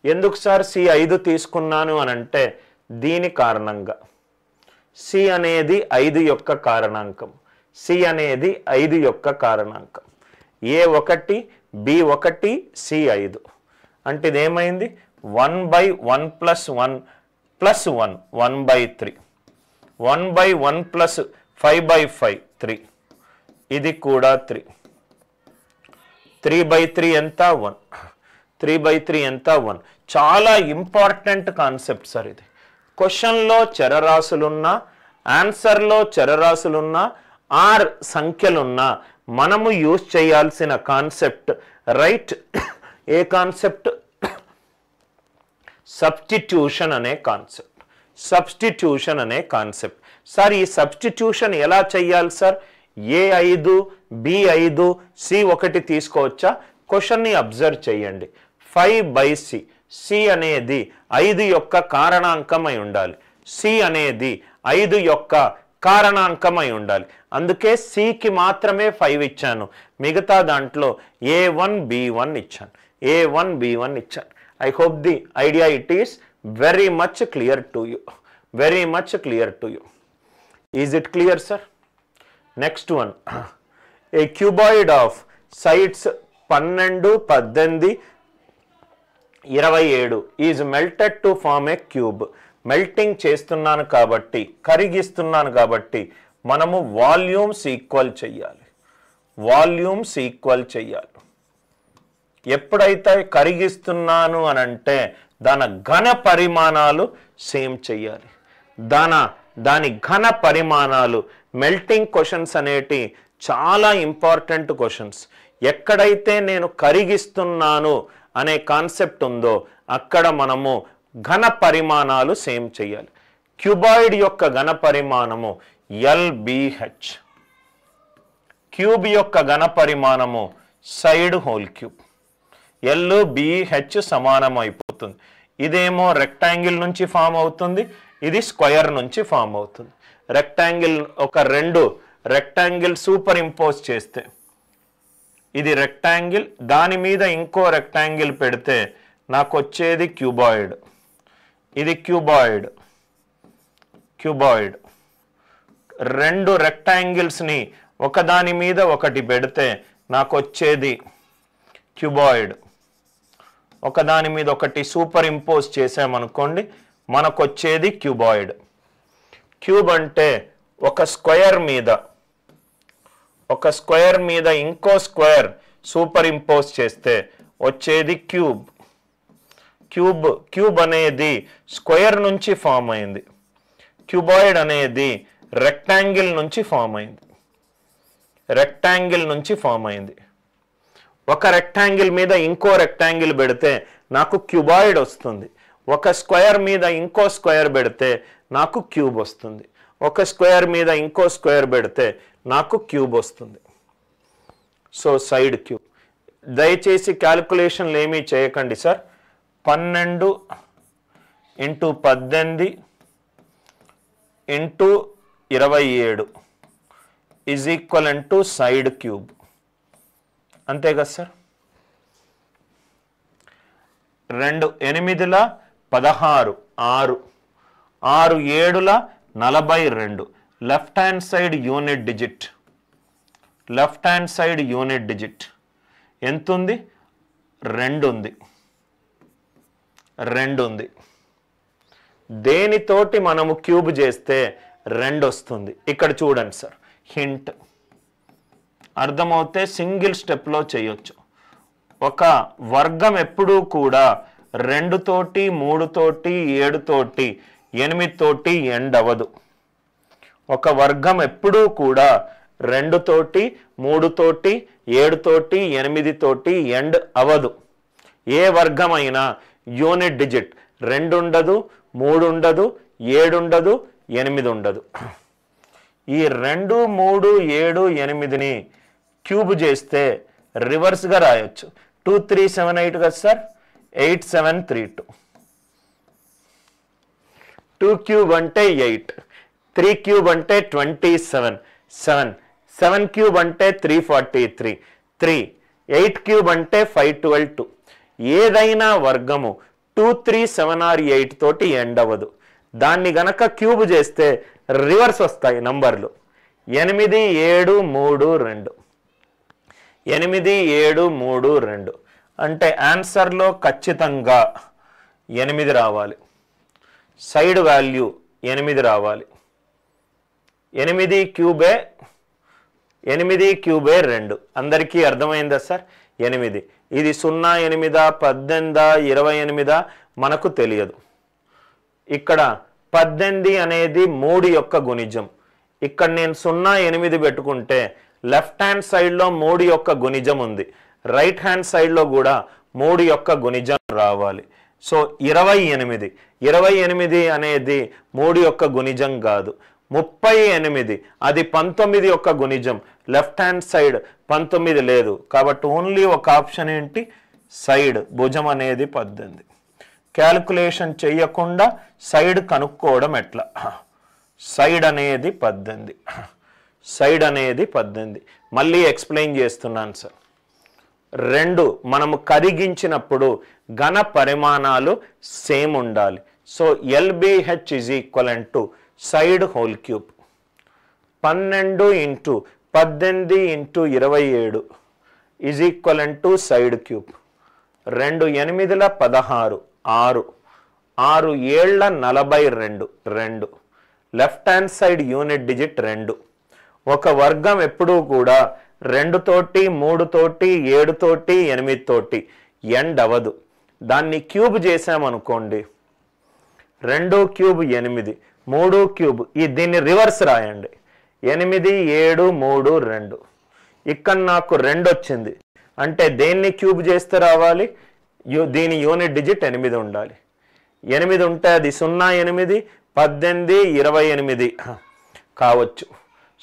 ఎందుకు సార్ c5 తీసుకున్నాను అని అంటే దీని కారణంగా. c అనేది 5 యొక్క కారణాంకం. c అనేది 5 యొక్క కారణాంకం. A1 B1 C5 అంటే ఇదేమైంది 1/1 + 1 + 1 1/3 1/1 + 5/5 3 ఇది కూడా 3 3/3 ఎంత 1 3/3 ఎంత 1 చాలా ఇంపార్టెంట్ కాన్సెప్ట్ సార్ ఇది క్వశ్చన్లో చరరాశులున్నా ఆన్సర్లో చరరాశులున్నా ఆర్ సంఖ్యలున్నా మనము యూజ్ చేయాల్సిన కాన్సెప్ట్ రైట్ ఏ కాన్సెప్ట్ సబ్స్టిట్యూషన్ అనే కాన్సెప్ట్ సబ్స్టిట్యూషన్ అనే కాన్సెప్ట్ సార్ ఈ సబ్స్టిట్యూషన్ ఎలా చేయాలి సార్ A5 B5 C1 తీసుకోవచ్చా క్వశ్చన్ని అబ్జర్వ్ చేయండి 5/C C అనేది 5 యొక్క కారణాంకమై ఉండాలి C అనేది 5 యొక్క కారణాంకమై ఉండాలి అందుకే C కి మాత్రమే 5 ఇచ్చాను మిగతా దాంట్లో A1 B1 ఇచ్చాను A1 B1 ఇచ్చాను I hope the idea it is very much clear to you very much clear to you is it clear sir next one a cuboid of sides 12 18 27 is melted to form a cube melting చేస్తున్నాను కాబట్టి కరిగిస్తున్నాను కాబట్టి మనము volumes equal చేయాలి volumes equal చేయాలి ఎప్పుడైతే కరిగిస్తున్నాను అని అంటే దాని ఘన పరిమాణాలు సేమ్ చేయాలి దాని ఘన పరిమాణాలు మెల్టింగ్ క్వశ్చన్స్ అనేటి చాలా ఇంపార్టెంట్ క్వశ్చన్స్ ఎక్కడైతే నేను కరిగిస్తున్నాను అనే కాన్సెప్ట్ ఉందో అక్కడ మనము ఘన పరిమాణాలు సేమ్ చేయాలి క్యూబాయిడ్ యొక్క ఘన పరిమాణము LBH క్యూబ్ యొక్క ఘన పరిమాణము సైడ్ హోల్ క్యూబ్ LBH సమానం అయిపోతుంది ఇదేమో రెక్టాంగిల్ నుంచి ఫామ్ అవుతుంది ఇది స్క్వేర్ నుంచి ఫామ్ అవుతుంది రెక్టాంగిల్ ఒక రెండు రెక్టాంగిల్ సూపర్ ఇంపోజ్ చేస్తే ఇది రెక్టాంగిల్ దాని మీద ఇంకో రెక్టాంగిల్ పెడితే నాకు వచ్చేది క్యూబాయిడ్ ఇది క్యూబాయిడ్ రెండు రెక్టాంగిల్స్ ని ఒకదాని మీద ఒకటి పెడితే నాకు వచ్చేది క్యూబాయిడ్ ఒకదాని మీద ఒకటి సూపర్ ఇంపోజ్ చేసామనుకోండి మనకు వచ్చేది క్యూబాయిడ్ క్యూబ్ అంటే ఒక స్క్వేర్ మీద ఇంకో స్క్వేర్ సూపర్ ఇంపోజ్ చేస్తే వచ్చేది క్యూబ్ అనేది స్క్వేర్ నుంచి ఫామ్ అయింది క్యూబాయిడ్ అనేది రెక్టాంగిల్ నుంచి ఫామ్ అయింది ఒక రెక్టాంగిల్ మీద ఇంకో రెక్టాంగిల్ పెడితే నాకు క్యూబాయిడ్ వస్తుంది ఒక స్క్వేర్ మీద ఇంకో స్క్వేర్ పెడితే నాకు క్యూబ్ వస్తుంది ఒక స్క్వేర్ మీద ఇంకో స్క్వేర్ పెడితే నాకు క్యూబ్ వస్తుంది సో సైడ్ క్యూబ్ దయచేసి క్యాలిక్యులేషన్లు ఏమీ చేయకండి sir 12 × 18 × 27 is equal to side cube అంతే కదా sir 2 8 16 6 6 7 42 left hand side unit digit ఎంత ఉంది 2 ఉంది దేనితోటి మనము క్యూబ్ చేస్తే 2 వస్తుంది ఇక్కడ చూడండి సార్ హింట్ అర్థమవుతే సింగిల్ స్టెప్లో చేయొచ్చు ఒక వర్గం ఎప్పుడూ కూడా 2 తోటి 3 తోటి 7 తోటి 8 తోటి ఎండ్ అవ్వదు ఒక వర్గం ఎప్పుడూ కూడా 2 తోటి 3 తోటి 7 తోటి 8 తోటి ఎండ్ అవ్వదు ఏ వర్గమైనా యూనిట్ డిజిట్ 2 ఉండదు 3 ఉండదు 7 ఉండదు 8 ఉండదు ఈ 2 3 7 8ని క్యూబ్ చేస్తే రివర్స్ గా రాయొచ్చు 2 3 7 8 కదా సార్ 8 7 3 2 2 క్యూబ్ అంటే 8 3 క్యూబ్ అంటే 27 7 క్యూబ్ అంటే 343 3 8 క్యూబ్ అంటే 512 ఏదైనా వర్గము 2 3 7 or 8 తోటి ఎండ్ అవ్వదు దాన్ని గనక క్యూబ్ చేస్తే రివర్స్ వస్తాయి నంబర్లు 8 7 3 2 8 7 3 2 అంటే ఆన్సర్లో ఖచ్చితంగా 8 రావాలి. సైడ్ వాల్యూ 8 రావాలి. 8 క్యూబే 2 అందరికీ అర్థమైందా సార్? 8 ఇది 0 8 18 28 మనకు తెలియదు. ఇక్కడ 18 అనేది 3 యొక్క గుణిజం. ఇక్కడ నేను 0 8 పెట్టుకుంటే లెఫ్ట్ హ్యాండ్ సైడ్లో 3 యొక్క గుణిజం ఉంది, రైట్ హ్యాండ్ సైడ్లో కూడా 3 యొక్క గుణిజం రావాలి. సో 28 అనేది 3 యొక్క గుణిజం కాదు. 38 అది 19 యొక్క గుణిజం, లెఫ్ట్ హ్యాండ్ సైడ్ 19 లేదు కాబట్టి ఓన్లీ ఒక ఆప్షన్ ఏంటి? సైడ్ భుజం అనేది 18. క్యాల్కులేషన్ చేయకుండా సైడ్ కనుక్కోవడం ఎట్లా? సైడ్ అనేది 18. సైడ్ అనేది 18. మళ్ళీ ఎక్స్ప్లెయిన్ చేస్తున్నాను సార్. 2 మనము కరిగించినప్పుడు ఘన పరిమాణాలు సేమ్ ఉండాలి. So LBH is equivalent to side whole cube. 12 into 18 into 27 is equivalent to side cube. 2 8 16 6 6 7 42 2 left hand side unit digit 2. ఒక వర్గం ఎప్పుడూ కూడా 2 తోటి 3 తోటి 7 తోటి 8 తోటి ఎండ్ అవ్వదు. దాన్ని క్యూబ్ చేసామనుకోండి, 2 క్యూబ్ 8, 3 క్యూబ్, దీన్ని రివర్స్ రాయండి. 8 7 3 2. ఇక్కడ నాకు 2 వచ్చింది అంటే దేన్ని క్యూబ్ చేస్తే రావాలి? దీని యూనిట్ డిజిట్ 8 ఉండాలి. 8 ఉంటే అది 0 8 18 28 కావచ్చు.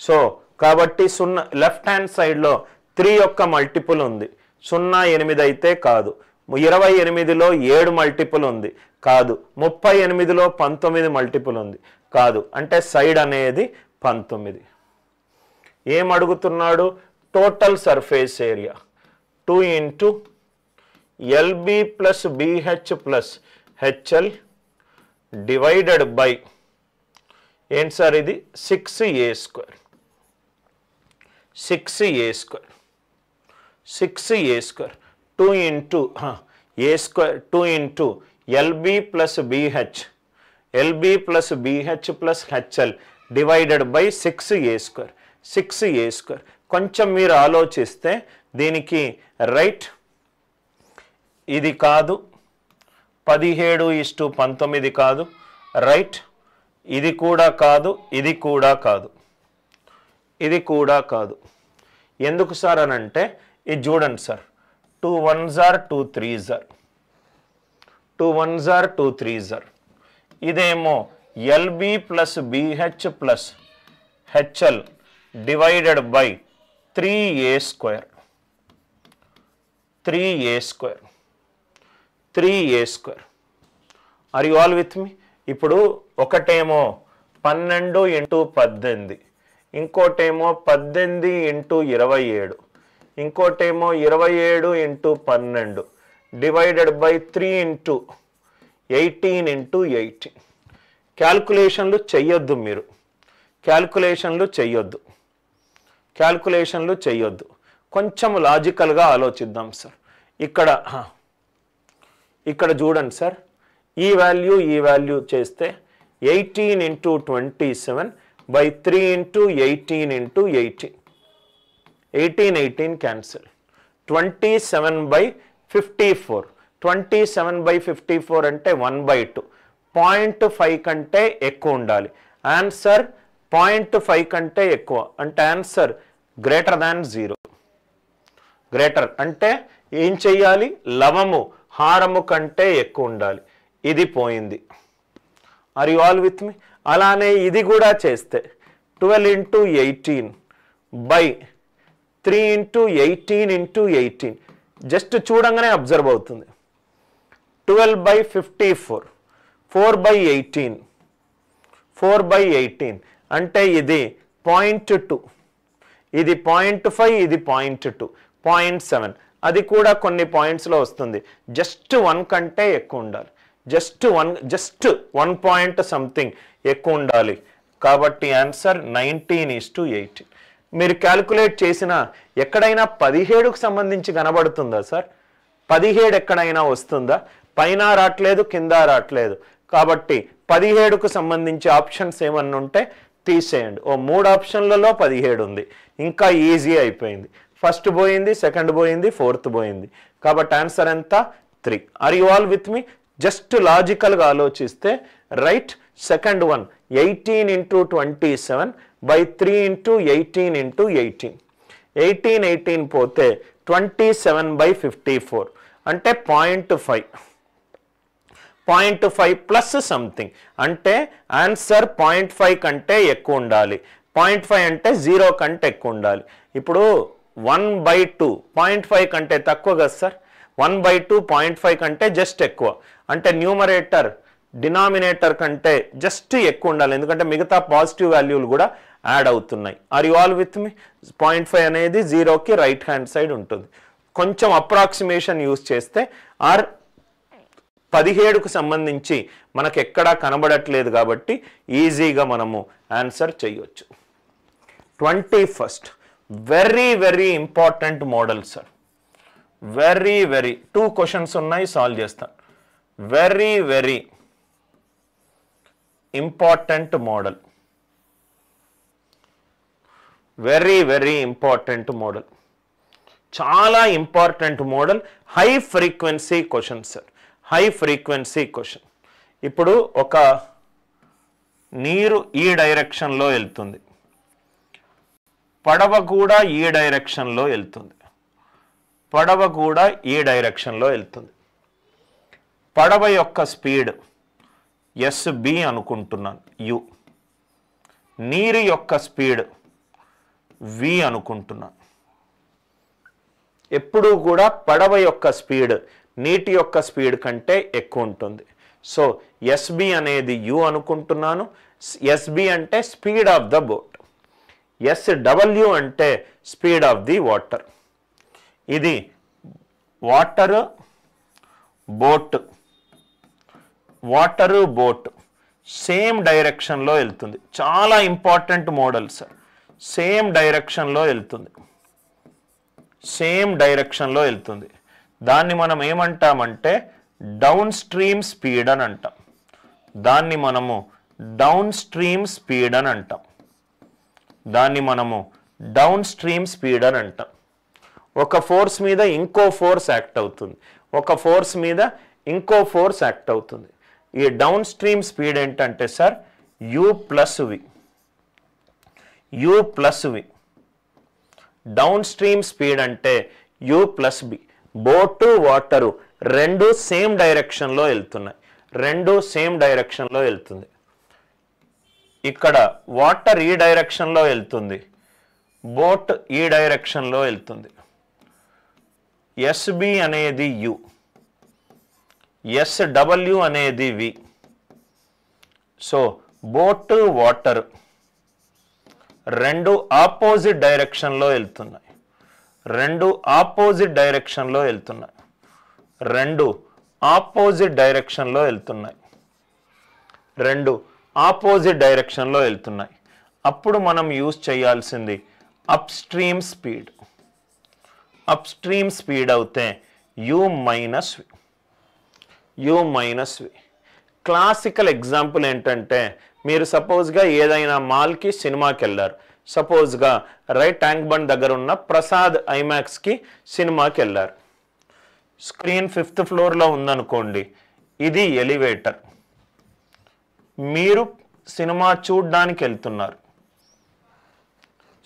సో కాబట్టి 0 లెఫ్ట్ హ్యాండ్ సైడ్లో 3 యొక్క మల్టిపుల్ ఉంది, 0 8 అయితే కాదు. 28లో 7 మల్టిపుల్ ఉంది, కాదు. 38లో 19 మల్టిపుల్ ఉంది, కాదు. అంటే సైడ్ అనేది 19. ఏం అడుగుతున్నాడు? Total surface area 2 into LB plus BH plus HL divided by ఏంటి సార్ ఇది? 6A square. 6A square. 6A square 2 into A square 2 into LB plus BH LB plus BH plus HL divided by 6A square. 6A square కొంచెం మీరు ఆలోచిస్తే దీనికి right ఇది కాదు, 17:19 కాదు, right ఇది కూడా కాదు, ఇది కూడా కాదు, ఇది కూడా కాదు. ఎందుకు సార్ అని అంటే ఇది చూడండి sir, 2 1s are 2 3s are 2 1s are 2 3s are. ఇదేమో LB plus BH plus HL divided by 3A square. 3A square. 3A square. Are you all with me? ఇప్పుడు ఒకటేమో 12 into 18, ఇంకోటేమో 18 into 27, ఇంకోటేమో 27 into 12 divided by 3 into 18 into 18. క్యాల్కులేషన్లు చెయ్యొద్దు మీరు, క్యాల్కులేషన్లు చెయ్యొద్దు. కొంచెం లాజికల్గా ఆలోచిద్దాం సార్. ఇక్కడ చూడండి సార్, ఈ వాల్యూ చేస్తే 18 into 27 by 3 into 18 into 18. 18 cancel. 27 by 54. 27 by 54 అంటే 1/2. 0.5 కంటే ఎక్కువ ఉండాలి. ఆన్సర్ 0.5 కంటే ఎక్కువ అంటే ఆన్సర్ గ్రేటర్ దాన్ 0. గ్రేటర్ అంటే ఏం చెయ్యాలి? లవము హారము కంటే ఎక్కువ ఉండాలి. ఇది పోయింది. ఆర్ యు ఆల్ విత్ మీ? అలానే ఇది కూడా చేస్తే 12 into 18 by 3 into 18 into 18 just చూడంగానే అబ్జర్వ్ అవుతుంది. 12 by 54 4 by 18 4 by 18 అంటే ఇది 0.2, ఇది 0.5, ఇది 0.2, 0.7. అది కూడా కొన్ని పాయింట్స్లో వస్తుంది. జస్ట్ 1 కంటే ఎక్కువ ఉండాలి. జస్ట్ 1 పాయింట్ సంథింగ్ ఎక్కువ ఉండాలి. కాబట్టి ఆన్సర్ 19:18. మీరు క్యాలిక్యులేట్ చేసిన ఎక్కడైనా 17కు సంబంధించి కనబడుతుందా సార్? 17 ఎక్కడైనా వస్తుందా? పైన రావట్లేదు, కింద రావట్లేదు. కాబట్టి 17కు సంబంధించి ఆప్షన్స్ ఏమన్నా ఉంటే తీసేయండి. ఓ 3 ఆప్షన్లలో 17 ఉంది. ఇంకా ఈజీ అయిపోయింది. ఫస్ట్ పోయింది, సెకండ్ పోయింది, ఫోర్త్ పోయింది. కాబట్టి ఆన్సర్ ఎంత? 3. Are you all with me? Just లాజికల్గా ఆలోచిస్తే right. Second one 18 into 27 by 3 into 18 into 18. 18 పోతే 27 by 54 అంటే 0.5. 0.5 ప్లస్ సంథింగ్ అంటే ఆన్సర్ 0.5 కంటే ఎక్కువ ఉండాలి. 0.5 అంటే 0 కంటే ఎక్కువ ఉండాలి. ఇప్పుడు 1/2 0.5 కంటే తక్కువ కదా సార్? 1/2 0.5 కంటే జస్ట్ ఎక్కువ. అంటే న్యూమరేటర్ డినామినేటర్ కంటే జస్ట్ ఎక్కువ ఉండాలి. ఎందుకంటే మిగతా పాజిటివ్ వాల్యూలు కూడా యాడ్ అవుతున్నాయి. ఆర్ యు ఆల్ విత్ మీ? 0.5 అనేది 0కి రైట్ హ్యాండ్ సైడ్ ఉంటుంది. కొంచెం అప్రాక్సిమేషన్ యూజ్ చేస్తే ఆర్ 17కు సంబంధించి మనకు ఎక్కడా కనబడట్లేదు కాబట్టి ఈజీగా మనము ఆన్సర్ చేయొచ్చు. 21st very very important model sir. Very 2 questions ఉన్నాయి, సాల్వ్ చేస్తాను. Very very important model. Very important model. చాలా important model. High frequency question sir. High frequency question. ఇప్పుడు ఒక నీరు ఈ డైరెక్షన్లో వెళ్తుంది, పడవ కూడా ఈ డైరెక్షన్లో వెళ్తుంది. పడవ కూడా ఈ డైరెక్షన్లో వెళ్తుంది. పడవ యొక్క స్పీడ్ SB అనుకుంటున్నాను, U. నీరు యొక్క స్పీడ్ V అనుకుంటున్నాను. ఎప్పుడూ కూడా పడవ యొక్క స్పీడ్ నీటి యొక్క స్పీడ్ కంటే ఎక్కువ ఉంటుంది. సో SB అనేది U అనుకుంటున్నాను. SB అంటే speed of the boat. SW అంటే స్పీడ్ ఆఫ్ ది వాటర్. ఇది water boat. Water boat same డైరెక్షన్లో వెళ్తుంది. చాలా ఇంపార్టెంట్ మోడల్ సార్. సేమ్ డైరెక్షన్లో వెళ్తుంది. సేమ్ డైరెక్షన్లో వెళ్తుంది. దాన్ని మనం ఏమంటామంటే డౌన్ స్ట్రీమ్ స్పీడ్ అని అంటాం. దాన్ని మనము డౌన్ స్ట్రీమ్ స్పీడ్ అని అంటాం. దాన్ని మనము డౌన్ స్ట్రీమ్ స్పీడ్ అని అంటాం. ఒక ఫోర్స్ మీద ఇంకో ఫోర్స్ యాక్ట్ అవుతుంది. ఒక ఫోర్స్ మీద ఇంకో ఫోర్స్ యాక్ట్ అవుతుంది. ఈ డౌన్ స్ట్రీమ్ స్పీడ్ ఏంటంటే sir U plus V. U plus V. Down stream speed అంటే U plus B. Boat water రెండు సేమ్ డైరెక్షన్లో వెళ్తున్నాయి. రెండు సేమ్ డైరెక్షన్లో వెళ్తుంది. ఇక్కడ వాటర్ ఈ డైరెక్షన్లో వెళ్తుంది, బోట్ ఈ డైరెక్షన్లో వెళ్తుంది. SB అనేది U, SW అనేది V. సో బోట్ వాటర్ రెండు ఆపోజిట్ డైరెక్షన్లో వెళ్తున్నాయి. రెండు ఆపోజిట్ డైరెక్షన్లో వెళ్తున్నాయి. రెండు ఆపోజిట్ డైరెక్షన్లో వెళ్తున్నాయి. రెండు ఆపోజిట్ డైరెక్షన్లో వెళ్తున్నాయి. అప్పుడు మనం యూజ్ చేయాల్సింది up stream speed. Up stream speed అవుతే U minus V. U minus V. Classical example ఏంటంటే మీరు సపోజ్గా ఏదైనా మాల్కి సినిమాకి వెళ్ళారు. సపోజ్గా రైట్ ట్యాంక్ బండ్ దగ్గర ఉన్న ప్రసాద్ ఐమాక్స్కి సినిమాకి వెళ్ళారు. స్క్రీన్ 5th ఫ్లోర్లో ఉందనుకోండి. ఇది ఎలివేటర్. మీరు సినిమా చూడ్డానికి వెళ్తున్నారు.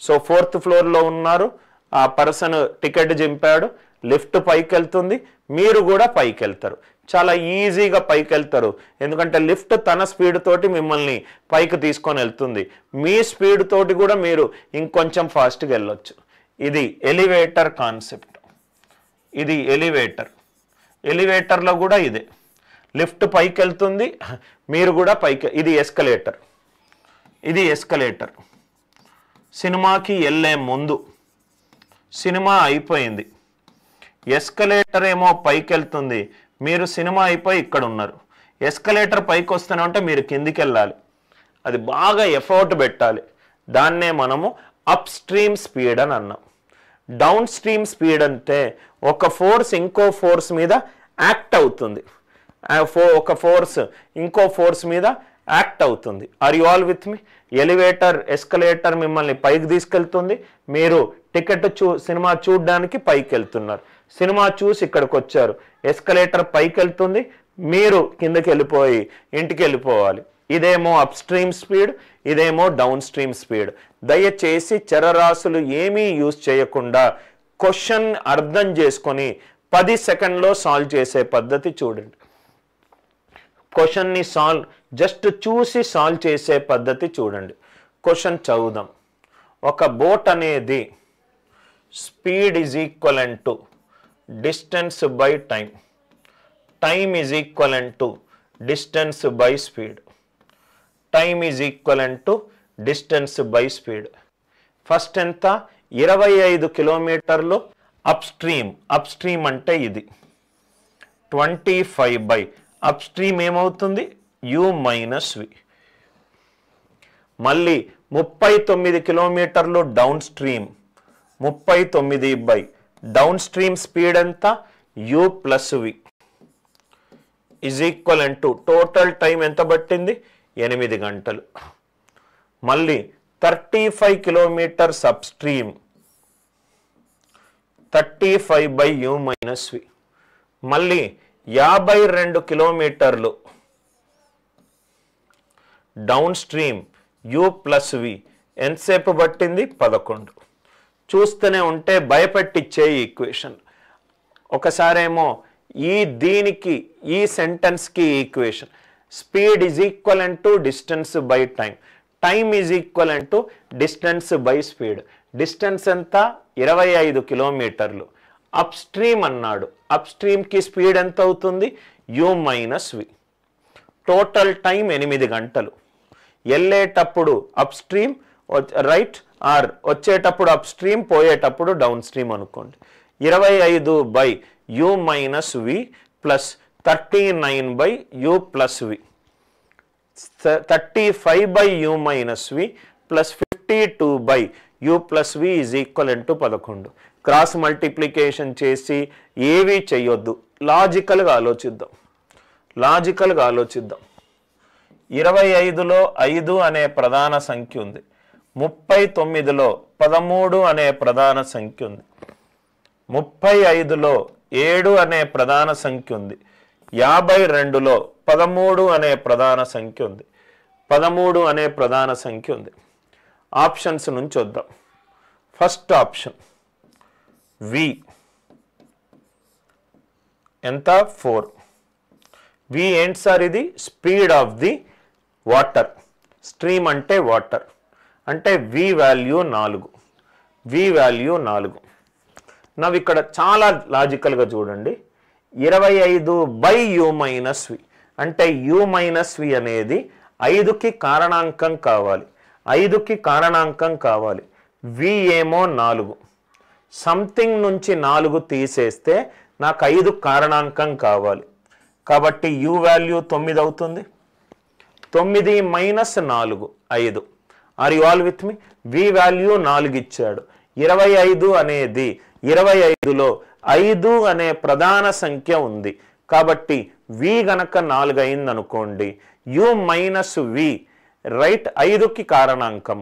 సో 4th ఫ్లోర్లో ఉన్నారు. ఆ పర్సన్ టికెట్ చింపాడు, లిఫ్ట్ పైకి వెళ్తుంది, మీరు కూడా పైకి వెళ్తారు. చాలా ఈజీగా పైకి వెళ్తారు. ఎందుకంటే లిఫ్ట్ తన స్పీడ్ తోటి మిమ్మల్ని పైకి తీసుకొని వెళ్తుంది. మీ స్పీడ్ తోటి కూడా మీరు ఇంకొంచెం ఫాస్ట్గా వెళ్ళొచ్చు. ఇది ఎలివేటర్ కాన్సెప్ట్. ఇది ఎలివేటర్. ఎలివేటర్లో కూడా ఇదే. లిఫ్ట్ పైకి వెళ్తుంది, మీరు కూడా పైకి. ఇది ఎస్కలేటర్. ఇది ఎస్కలేటర్. సినిమాకి వెళ్ళే ముందు సినిమా అయిపోయింది, ఎస్కలేటర్ ఏమో పైకి వెళ్తుంది, మీరు సినిమా అయిపోయి ఇక్కడ ఉన్నారు. ఎస్కలేటర్ పైకి వస్తూనే ఉంటే మీరు కిందికి వెళ్ళాలి. అది బాగా ఎఫర్ట్ పెట్టాలి. దాన్నే మనము అప్ స్ట్రీమ్ స్పీడ్ అని అన్నాం. డౌన్ స్ట్రీమ్ స్పీడ్ అంటే ఒక ఫోర్స్ ఇంకో ఫోర్స్ మీద యాక్ట్ అవుతుంది, ఒక ఫోర్స్ ఇంకో ఫోర్స్ మీద యాక్ట్ అవుతుంది. Are you all with me? Elevator escalator మిమ్మల్ని పైకి తీసుకెళ్తుంది, మీరు టికెట్ సినిమా చూడడానికి పైకి వెళ్తున్నారు, సినిమా చూసి ఇక్కడికి వచ్చారు, ఎస్కలేటర్ పైకి వెళ్తుంది, మీరు కిందకి వెళ్ళిపోయి ఇంటికి వెళ్ళిపోవాలి. ఇదేమో అప్ స్ట్రీమ్ స్పీడ్, ఇదేమో డౌన్ స్ట్రీమ్ స్పీడ్. దయచేసి చరరాశులు ఏమీ యూజ్ చేయకుండా క్వశ్చన్ అర్థం చేసుకొని 10 సెకండ్లో సాల్వ్ చేసే పద్ధతి చూడండి. క్వశ్చన్ని జస్ట్ చూసి సాల్వ్ చేసే పద్ధతి చూడండి. క్వశ్చన్ చదువుదాం. ఒక బోట్ అనేది speed is equivalent to distance by time, time is equivalent to distance by speed, time is equivalent to distance by speed. First ఎంత? 25 కిలోమీటర్లు అప్ స్ట్రీమ్ అంటే ఇది 25 బై అప్ స్ట్రీమ్ ఏమవుతుంది? u మైనస్ వి. మళ్ళీ 39 కిలోమీటర్లు down stream, 39 by down stream speed ఎంత? u plus we is equivalent to total time ఎంత పట్టింది? 8 గంటలు. మళ్ళీ 35 kilometres up stream, 35 by u minus వి. మళ్ళీ 52 కిలోమీటర్లు డౌన్ స్ట్రీమ్ u ప్లస్ వి ఎంతసేపు పట్టింది? 11. చూస్తూనే ఉంటే భయపెట్టిచ్చే ఈక్వేషన్. ఒకసారేమో దీనికి ఈ సెంటెన్స్కి equation speed is equivalent to distance by time, time is equivalent to distance by speed. Distance ఎంత? 25 కిలోమీటర్లు. అప్ స్ట్రీమ్ అన్నాడు, అప్ స్ట్రీమ్కి స్పీడ్ ఎంత అవుతుంది? u minus v. Total time 8 గంటలు. వెళ్ళేటప్పుడు అప్ స్ట్రీమ్ రైట్, ఆర్ వచ్చేటప్పుడు అప్ స్ట్రీమ్, పోయేటప్పుడు డౌన్ స్ట్రీమ్ అనుకోండి. 25 by u minus v plus 39 by u plus v, 35 by u minus v plus 52 by u plus we is equivalent to 11. Cross multiplication చేసి ఏవి చేయొద్దు, లాజికల్గా ఆలోచిద్దాం. 25లో 5 అనే ప్రధాన సంఖ్య ఉంది, 39లో 13 అనే ప్రధాన సంఖ్య ఉంది, 35లో 7 అనే ప్రధాన సంఖ్య ఉంది, 52లో 13 అనే ప్రధాన సంఖ్య ఉంది, 13 అనే ప్రధాన సంఖ్య ఉంది. ఆప్షన్స్ నుంచి వద్దాం. ఫస్ట్ ఆప్షన్ v ఎంత? 4. v ఏంటి సార్? ఇది speed of the water. Stream అంటే వాటర్ అంటే v వాల్యూ 4. v value 4. నవ్వు ఇక్కడ చాలా లాజికల్గా చూడండి. 25 బై u మైనస్ వి అంటే u మైనస్ వి అనేది 5కి కారణాంకం కావాలి, 5కి కారణాంకం కావాలి. v ఏమో 4, సంథింగ్ నుంచి 4 తీసేస్తే నాకు 5 కారణాంకం కావాలి. కాబట్టి u వాల్యూ 9 అవుతుంది. 9 minus 4 5. Are you all with me? v value 4 ఇచ్చాడు. 25 అనేది 25లో 5 అనే ప్రధాన సంఖ్య ఉంది కాబట్టి v గనక 4 అయింది అనుకోండి, u మైనస్ v రైట్ 5కి కారణాంకం.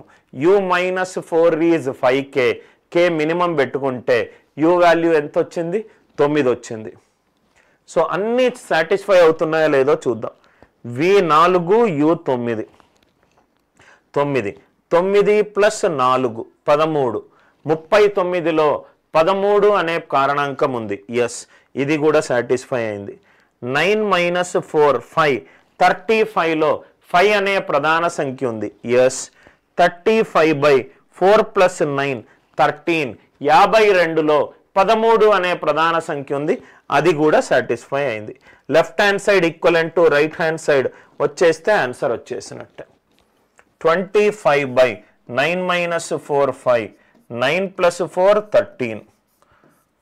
u minus 4 is 5k, k minimum పెట్టుకుంటే u వాల్యూ ఎంత వచ్చింది? 9 వచ్చింది. సో అన్నీ సాటిస్ఫై అవుతున్నాయో లేదో చూద్దాం. v4 u 9, 9 ప్లస్ 4 13, 39లో 13 అనే కారణాంకం ఉంది. ఎస్, ఇది కూడా సాటిస్ఫై అయింది. 9 మైనస్ 4 5, 35లో 5 అనే ప్రధాన సంఖ్య ఉంది. ఎస్, 35 బై 4 ప్లస్ 9 13, 52లో 13 అనే ప్రధాన సంఖ్య ఉంది, అది కూడా సాటిస్ఫై అయింది. Left hand side equivalent to right hand side వచ్చేస్తే ఆన్సర్ వచ్చేసినట్టే. 25 బై 9 మైనస్ 4 5, 9 ప్లస్ 4 13,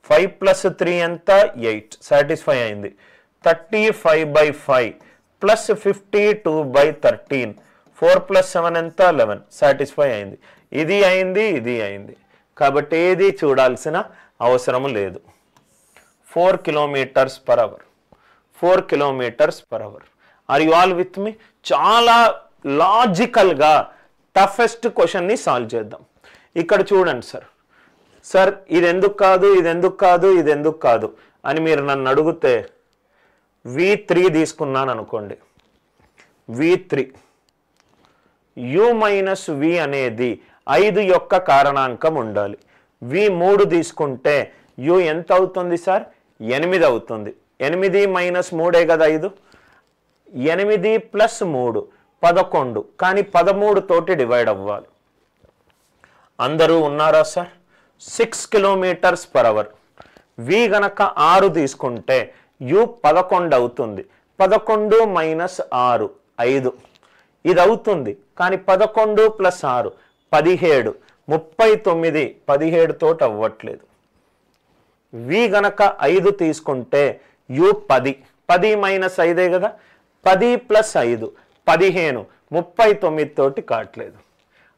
5 ప్లస్ 3 ఎంత? 8, సాటిస్ఫై అయింది. 35 బై 5 ప్లస్ 52 బై 13, 4 + 7 ఎంత 11 సాటిస్ఫై అయింది. ఇది అయింది, ఇది అయింది. కాబట్టి ఏది చూడాల్సిన అవసరం లేదు. 4 km/h 4 km/h. Are you all with me? చాలా లాజికల్గా టఫెస్ట్ క్వశ్చన్ని సాల్వ్ చేద్దాం. ఇక్కడ చూడండి సార్ ఇది ఎందుకు కాదు, ఇది ఎందుకు కాదు, ఇది ఎందుకు కాదు అని మీరు నన్ను అడిగితే V3 తీసుకున్నాను అనుకోండి. V3 U - V అనేది 5 యొక్క కారణాంకం ఉండాలి. V3 తీసుకుంటే U ఎంత అవుతుంది సార్? 8 అవుతుంది. 8 - 3 కదా 5. 8 + 3 11. కానీ 13 తోటి డివైడ్ అవ్వాలి. అందరూ ఉన్నారా సార్? 6 km/h. V గనక 6 తీసుకుంటే U 11 అవుతుంది. 11 - 6 5. ఇది అవుతుంది. కానీ 11 + 6 17. 39 17 తోటి అవ్వట్లేదు. V గనక 5 తీసుకుంటే U 10. 10 - 5 కదా. 10 + 5 15. 39 తోటి కావట్లేదు.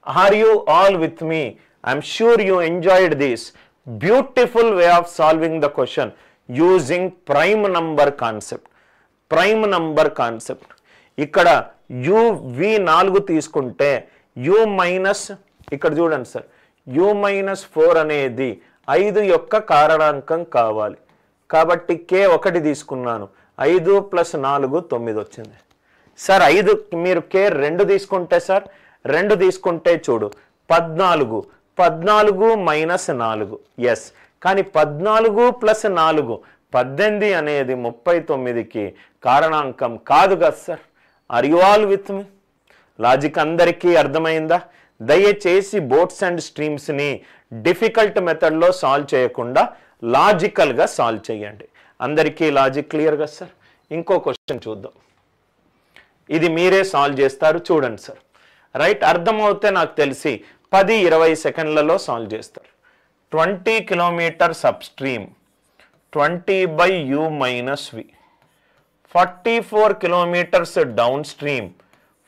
Are you all with me? I'm sure you enjoyed this beautiful way of solving the question using prime number concept. Prime number concept. ఇక్కడ V4 తీసుకుంటే U మైనస్, ఇక్కడ చూడండి సార్, U - 4 అనేది 5 యొక్క కారణాంకం కావాలి. కాబట్టి K1 తీసుకున్నాను. 5 + 4 9 వచ్చింది. సార్ 5 మీరు K2 తీసుకుంటే సార్ 2 తీసుకుంటే చూడు 14. 14 - 4 ఎస్. కానీ 14 + 4 18 అనేది 39కి కారణాంకం కాదు కదా sir. Are you all with me? Logic అందరికీ అర్థమైందా? దయచేసి బోట్స్ అండ్ స్ట్రీమ్స్ని డిఫికల్ట్ మెథడ్లో సాల్వ్ చేయకుండా లాజికల్గా సాల్వ్ చేయండి. అందరికీ లాజిక్ క్లియర్ కదా సార్? ఇంకో క్వశ్చన్ చూద్దాం. ఇది మీరే సాల్వ్ చేస్తారు, చూడండి సార్. రైట్, అర్థమవుతే నాకు తెలిసి 10-20 సెకండ్లలో సాల్వ్ చేస్తారు. 20 km upstream 20/U - V. 44 km down stream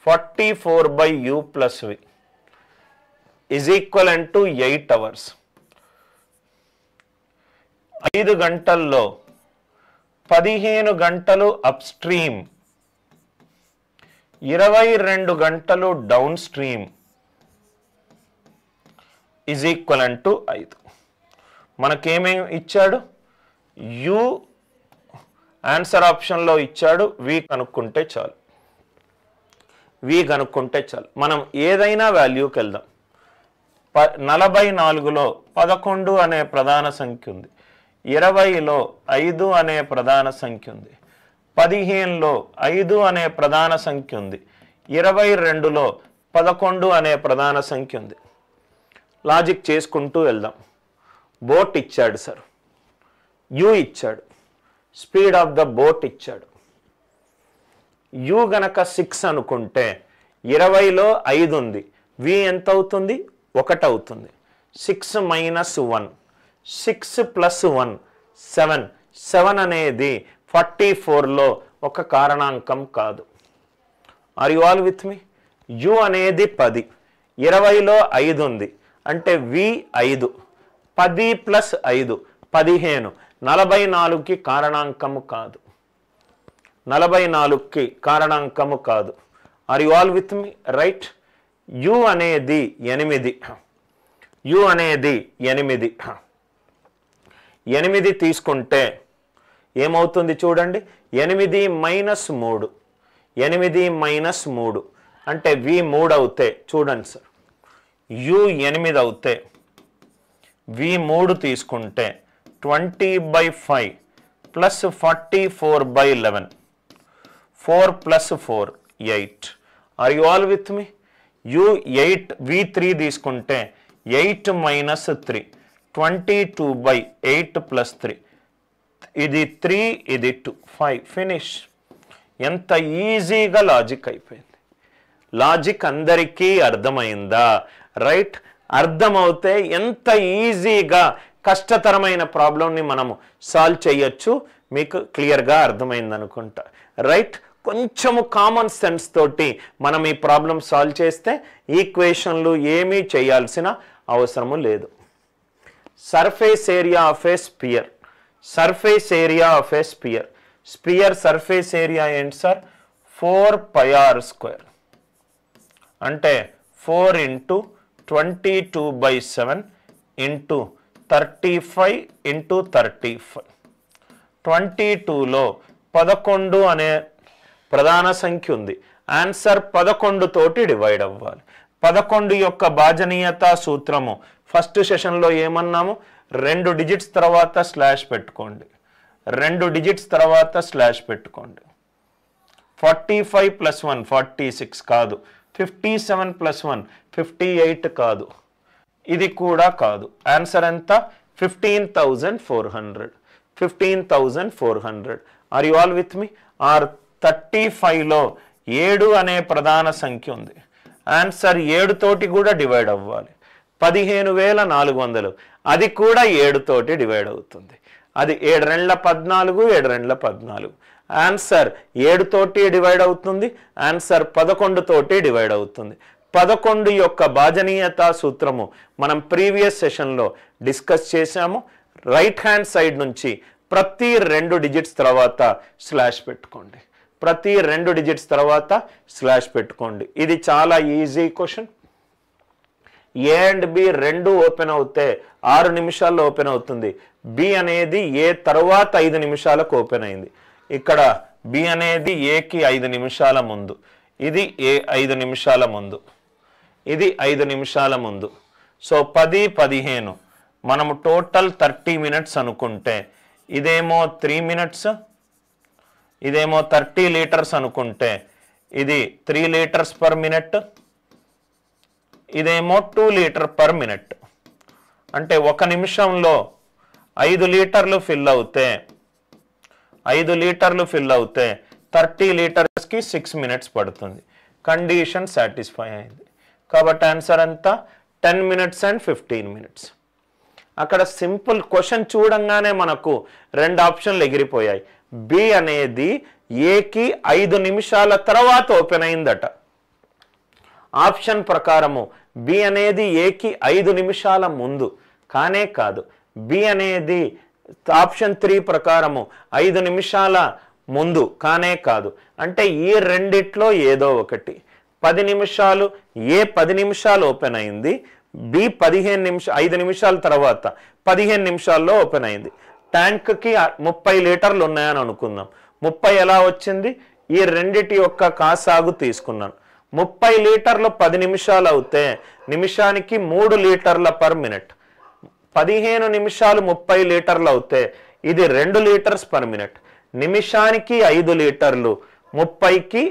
44/U + V is equivalent to 8 hours. 5 గంటల్లో 15 గంటలు అప్స్ట్రీమ్, 22 గంటలు down stream is equivalent to 5. మనకేమేమి ఇచ్చాడు? U ఆన్సర్ ఆప్షన్లో ఇచ్చాడు. V కనుక్కుంటే చాలు. V కనుక్కుంటే చాలు. మనం ఏదైనా వాల్యూకి వెళ్దాం. 44లో 11 అనే ప్రధాన సంఖ్య ఉంది. 20లో 5 అనే ప్రధాన సంఖ్య ఉంది. 15లో 5 అనే ప్రధాన సంఖ్య ఉంది. 22లో 11 అనే ప్రధాన సంఖ్య ఉంది. లాజిక్ చేసుకుంటూ వెళ్దాం. బోట్ ఇచ్చాడు సార్, U ఇచ్చాడు, స్పీడ్ ఆఫ్ ద బోట్ ఇచ్చాడు. U గనక 6 అనుకుంటే 20లో 5 ఉంది. V ఎంత అవుతుంది? 1 అవుతుంది. 6 - 1 6 + 1 7. 7 అనేది 44లో ఒక కారణాంకం కాదు. Are you all with me? U అనేది 10. 20లో 5 ఉంది అంటే V 5. 10 + 5 15. 44కి కారణాంకము కాదు. 44కి కారణాంకము కాదు. Are you all with me? Right. U అనేది 8. U అనేది 8. 8 తీసుకుంటే ఏమవుతుంది చూడండి. 8 - 3 8 - 3 అంటే V 3 అవుతే చూడండి సార్, U 8 అవుతే V 3 తీసుకుంటే 20/5 + 44/11 4 + 4 8. Are you all with me? U 8 V3 తీసుకుంటే 8 - 3 22/8 + 3. ఇది 3 ఇది 2 5. ఫినిష్. ఎంత ఈజీగా లాజిక్ అయిపోయింది. లాజిక్ అందరికీ అర్థమైందా? రైట్. అర్థమవుతే ఎంత ఈజీగా కష్టతరమైన ప్రాబ్లంని మనము సాల్వ్ చేయొచ్చు మీకు క్లియర్గా అర్థమైంది అనుకుంటా. రైట్. కొంచెము కామన్ సెన్స్ తోటి మనం ఈ ప్రాబ్లం సాల్వ్ చేస్తే ఈక్వేషన్లు ఏమీ చేయాల్సిన అవసరము లేదు. Surface area of a sphere, surface area of a sphere, sphere surface area ఏంటి సార్? 4πr², అంటే 4 × 22/7 × 35 × 35. 22లో 11 అనే ప్రధాన సంఖ్య ఉంది. ఆన్సర్ 11 తోటి డివైడ్ అవ్వాలి. 11 యొక్క భాజనీయత సూత్రము ఫస్ట్ సెషన్లో ఏమన్నాము? 2 డిజిట్స్ తర్వాత స్లాష్ పెట్టుకోండి, 2 డిజిట్స్ తర్వాత స్లాష్ పెట్టుకోండి. 45 + 1 46 కాదు, 57 + 1 58 కాదు, ఇది కూడా కాదు. ఆన్సర్ ఎంత? 15,400. 15,400. Are you all with me? ఆర్ 35లో 7 అనే ప్రధాన సంఖ్య ఉంది. ఆన్సర్ 7 తోటి కూడా డివైడ్ అవ్వాలి. 15,400, అది కూడా 7 తోటి డివైడ్ అవుతుంది. అది 7 2 14, 7 2 14. ఆన్సర్ 7 తోటి డివైడ్ అవుతుంది. ఆన్సర్ 11 తోటి డివైడ్ అవుతుంది. 11 యొక్క భాజనీయత సూత్రము మనం ప్రీవియస్ సెషన్లో డిస్కస్ చేశాము. రైట్ హ్యాండ్ సైడ్ నుంచి ప్రతి 2 డిజిట్స్ తర్వాత స్లాష్ పెట్టుకోండి, ప్రతి 2 డిజిట్స్ తర్వాత స్లాష్ పెట్టుకోండి. ఇది చాలా easy question. A and B 2 open అవుతే 6 నిమిషాల్లో ఓపెన్ అవుతుంది. బి అనేది ఏ తర్వాత 5 నిమిషాలకు ఓపెన్ అయింది. ఇక్కడ బి అనేది ఏకి 5 నిమిషాల ముందు, ఇది ఏ 5 నిమిషాల ముందు, ఇది 5 నిమిషాల ముందు. సో 10 15 మనము టోటల్ 30 మినిట్స్ అనుకుంటే, ఇదేమో 3 మినిట్స్, ఇదేమో 30 లీటర్స్ అనుకుంటే ఇది 3 లీటర్స్ పర్ మినిట్, ఇదేమో 2 లీటర్ పర్ మినిట్. అంటే 1 నిమిషంలో 5 లీటర్లు ఫిల్ అవుతే 5 లీటర్లు ఫిల్ అవుతే 30 లీటర్స్కి 6 మినిట్స్ పడుతుంది. కండిషన్ సాటిస్ఫై అయింది. కాబట్టి ఆన్సర్ అంతా 10 మినిట్స్ అండ్ 15 మినిట్స్. అక్కడ సింపుల్ క్వశ్చన్ చూడంగానే మనకు 2 ఆప్షన్లు ఎగిరిపోయాయి. బి అనేది ఏకి 5 నిమిషాల తర్వాత ఓపెన్ అయిందట. ఆప్షన్ ప్రకారము బి అనేది ఏకి 5 నిమిషాల ముందు, కానే కాదు. బి అనేది ఆప్షన్ 3 ప్రకారము 5 నిమిషాల ముందు, కానే కాదు. అంటే ఈ రెండిట్లో ఏదో ఒకటి. 10 నిమిషాలు, ఏ 10 నిమిషాలు ఓపెన్ అయింది, బి 5 నిమిషాల తర్వాత 15 నిమిషాల్లో ఓపెన్ అయింది. ట్యాంక్కి 30 లీటర్లు ఉన్నాయని అనుకుందాం. 30 ఎలా వచ్చింది? ఈ రెండిటి యొక్క కాసాగు తీసుకున్నాను. 30 లీటర్లు 10 నిమిషాలు అవుతే నిమిషానికి 3 లీటర్ల పర్ మినిట్. 15 నిమిషాలు 30 లీటర్లు అవుతే ఇది 2 లీటర్స్ పర్ మినిట్. నిమిషానికి 5 లీటర్లు, 30కి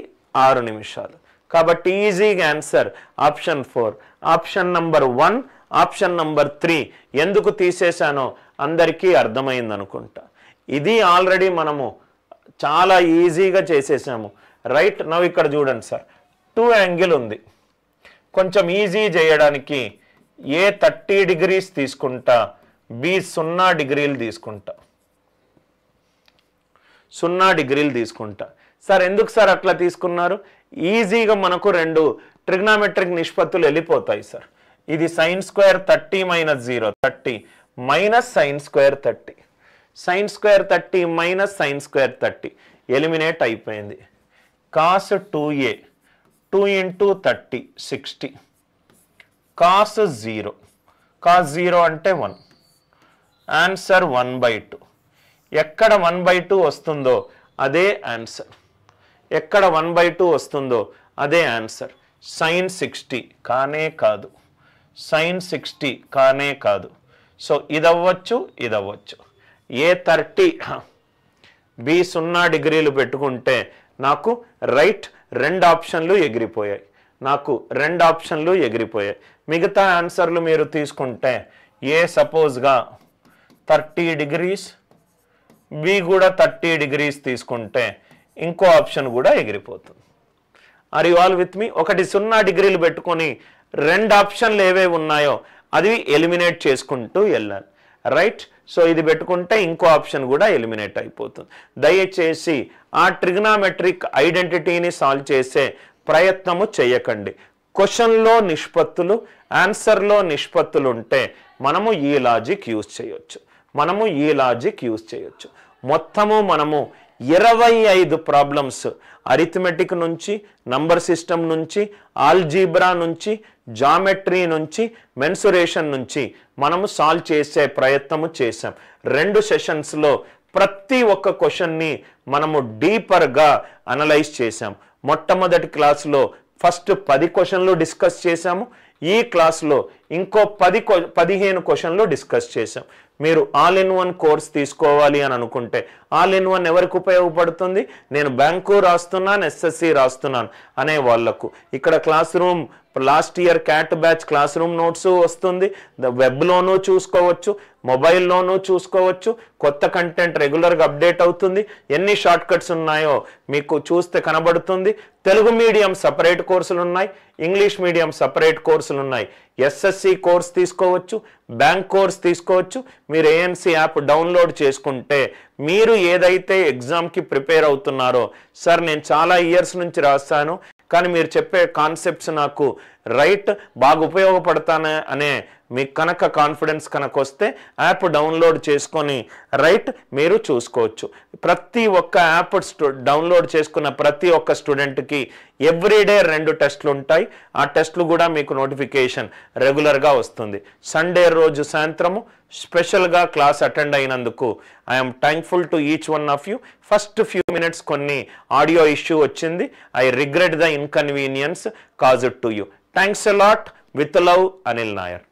6 నిమిషాలు. కాబట్టి ఈజీగా answer option 4. Option number 1, option number 3 ఎందుకు తీసేశానో అందరికీ అర్థమైంది అనుకుంటా. ఇది ఆల్రెడీ మనము చాలా ఈజీగా చేసేసాము. రైట్ నవ్ ఇక్కడ చూడండి సార్, 2 యాంగిల్ ఉంది. కొంచెం ఈజీ చేయడానికి ఏ 30 డిగ్రీస్ తీసుకుంటా, బి 0 డిగ్రీలు తీసుకుంటా, 0 డిగ్రీలు తీసుకుంటా. సార్ ఎందుకు సార్ అట్లా తీసుకున్నారు? ఈజీగా మనకు 2 ట్రిగ్నామెట్రిక్ నిష్పత్తులు వెళ్ళిపోతాయి సార్. ఇది sin² 30 - 0 30 minus sin² 30, sin² 30 minus sin² 30 eliminate అయిపోయింది. cos 2a 2 × 30 60, cos 0, cos 0 అంటే 1. ఆన్సర్ 1/2. ఎక్కడ 1/2 వస్తుందో అదే ఆన్సర్, ఎక్కడ 1/2 వస్తుందో అదే ఆన్సర్. sin 60 కానే కాదు, sin 60 కానే కాదు. సో ఇదవ్వచ్చు, ఇదవ్వచ్చు. ఏ 30 బి 0 డిగ్రీలు పెట్టుకుంటే నాకు రైట్ 2 ఆప్షన్లు ఎగిరిపోయాయి, నాకు 2 ఆప్షన్లు ఎగిరిపోయాయి. మిగతా ఆన్సర్లు మీరు తీసుకుంటే ఏ సపోజ్గా 30 డిగ్రీస్, బి కూడా 30 డిగ్రీస్ తీసుకుంటే ఇంకో ఆప్షన్ కూడా ఎగిరిపోతుంది. ఆర్ యు ఆల్ విత్ మీ? ఒకటి 0 డిగ్రీలు పెట్టుకొని 2 ఆప్షన్లు ఏవే ఉన్నాయో అది ఎలిమినేట్ చేసుకుంటూ వెళ్ళాలి. రైట్ సో ఇది పెట్టుకుంటే ఇంకో ఆప్షన్ కూడా ఎలిమినేట్ అయిపోతుంది. దయచేసి ఆ ట్రిగ్నామెట్రిక్ ఐడెంటిటీని సాల్వ్ చేసే ప్రయత్నము చేయకండి. క్వశ్చన్లో నిష్పత్తులు, ఆన్సర్లో నిష్పత్తులు ఉంటే మనము ఈ లాజిక్ యూజ్ చేయొచ్చు. మొత్తము మనము 25 ప్రాబ్లమ్స్ అరిథమెటిక్ నుంచి, నంబర్ సిస్టమ్ నుంచి, ఆల్జీబ్రా నుంచి, జామెట్రీ నుంచి, మెన్సురేషన్ నుంచి మనము సాల్వ్ చేసే ప్రయత్నము చేసాం. 2 సెషన్స్లో ప్రతి ఒక్క క్వశ్చన్ని మనము డీపర్గా అనలైజ్ చేసాం. మొట్టమొదటి క్లాస్లో ఫస్ట్ 10 క్వశ్చన్లు డిస్కస్ చేసాము. ఈ క్లాస్లో ఇంకో 15 క్వశ్చన్లు డిస్కస్ చేసాం. మీరు ఆల్ ఇన్ వన్ కోర్స్ తీసుకోవాలి అని అనుకుంటే ఆల్ ఇన్ వన్ ఎవరికి ఉపయోగపడుతుంది? నేను బ్యాంకు రాస్తున్నాను, ఎస్ఎస్సి రాస్తున్నాను అనే వాళ్లకు ఇక్కడ class room last year cat batch class room notes వస్తుంది. వెబ్లోనూ చూసుకోవచ్చు, మొబైల్లోనూ చూసుకోవచ్చు. కొత్త కంటెంట్ రెగ్యులర్గా అప్డేట్ అవుతుంది. ఎన్ని షార్ట్ కట్స్ ఉన్నాయో మీకు చూస్తే కనబడుతుంది. తెలుగు మీడియం సపరేట్ కోర్సులు ఉన్నాయి, ఇంగ్లీష్ మీడియం సపరేట్ కోర్సులు ఉన్నాయి. ఎస్ఎస్సి కోర్స్ తీసుకోవచ్చు, బ్యాంక్ కోర్స్ తీసుకోవచ్చు. మీరు ఏఎన్సి యాప్ డౌన్లోడ్ చేసుకుంటే మీరు ఏదైతే ఎగ్జామ్కి ప్రిపేర్ అవుతున్నారో, సార్ నేను చాలా ఇయర్స్ నుంచి రాస్తాను కానీ మీరు చెప్పే కాన్సెప్ట్స్ నాకు బాగా ఉపయోగపడతానే అనే మీకు కనుక కాన్ఫిడెన్స్ కనుక వస్తే యాప్ డౌన్లోడ్ చేసుకొని మీరు చూసుకోవచ్చు. ప్రతి ఒక్క యాప్ డౌన్లోడ్ చేసుకున్న ప్రతి ఒక్క స్టూడెంట్కి ఎవ్రీడే 2 టెస్టులు ఉంటాయి. ఆ టెస్టులు కూడా మీకు నోటిఫికేషన్ రెగ్యులర్గా వస్తుంది. సండే రోజు సాయంత్రము స్పెషల్గా క్లాస్ అటెండ్ అయినందుకు I'm thankful to each one of you. First few minutes కొన్ని ఆడియో ఇష్యూ వచ్చింది. I regret the inconvenience caused to you. Thanks a lot. With love, Anil Nair.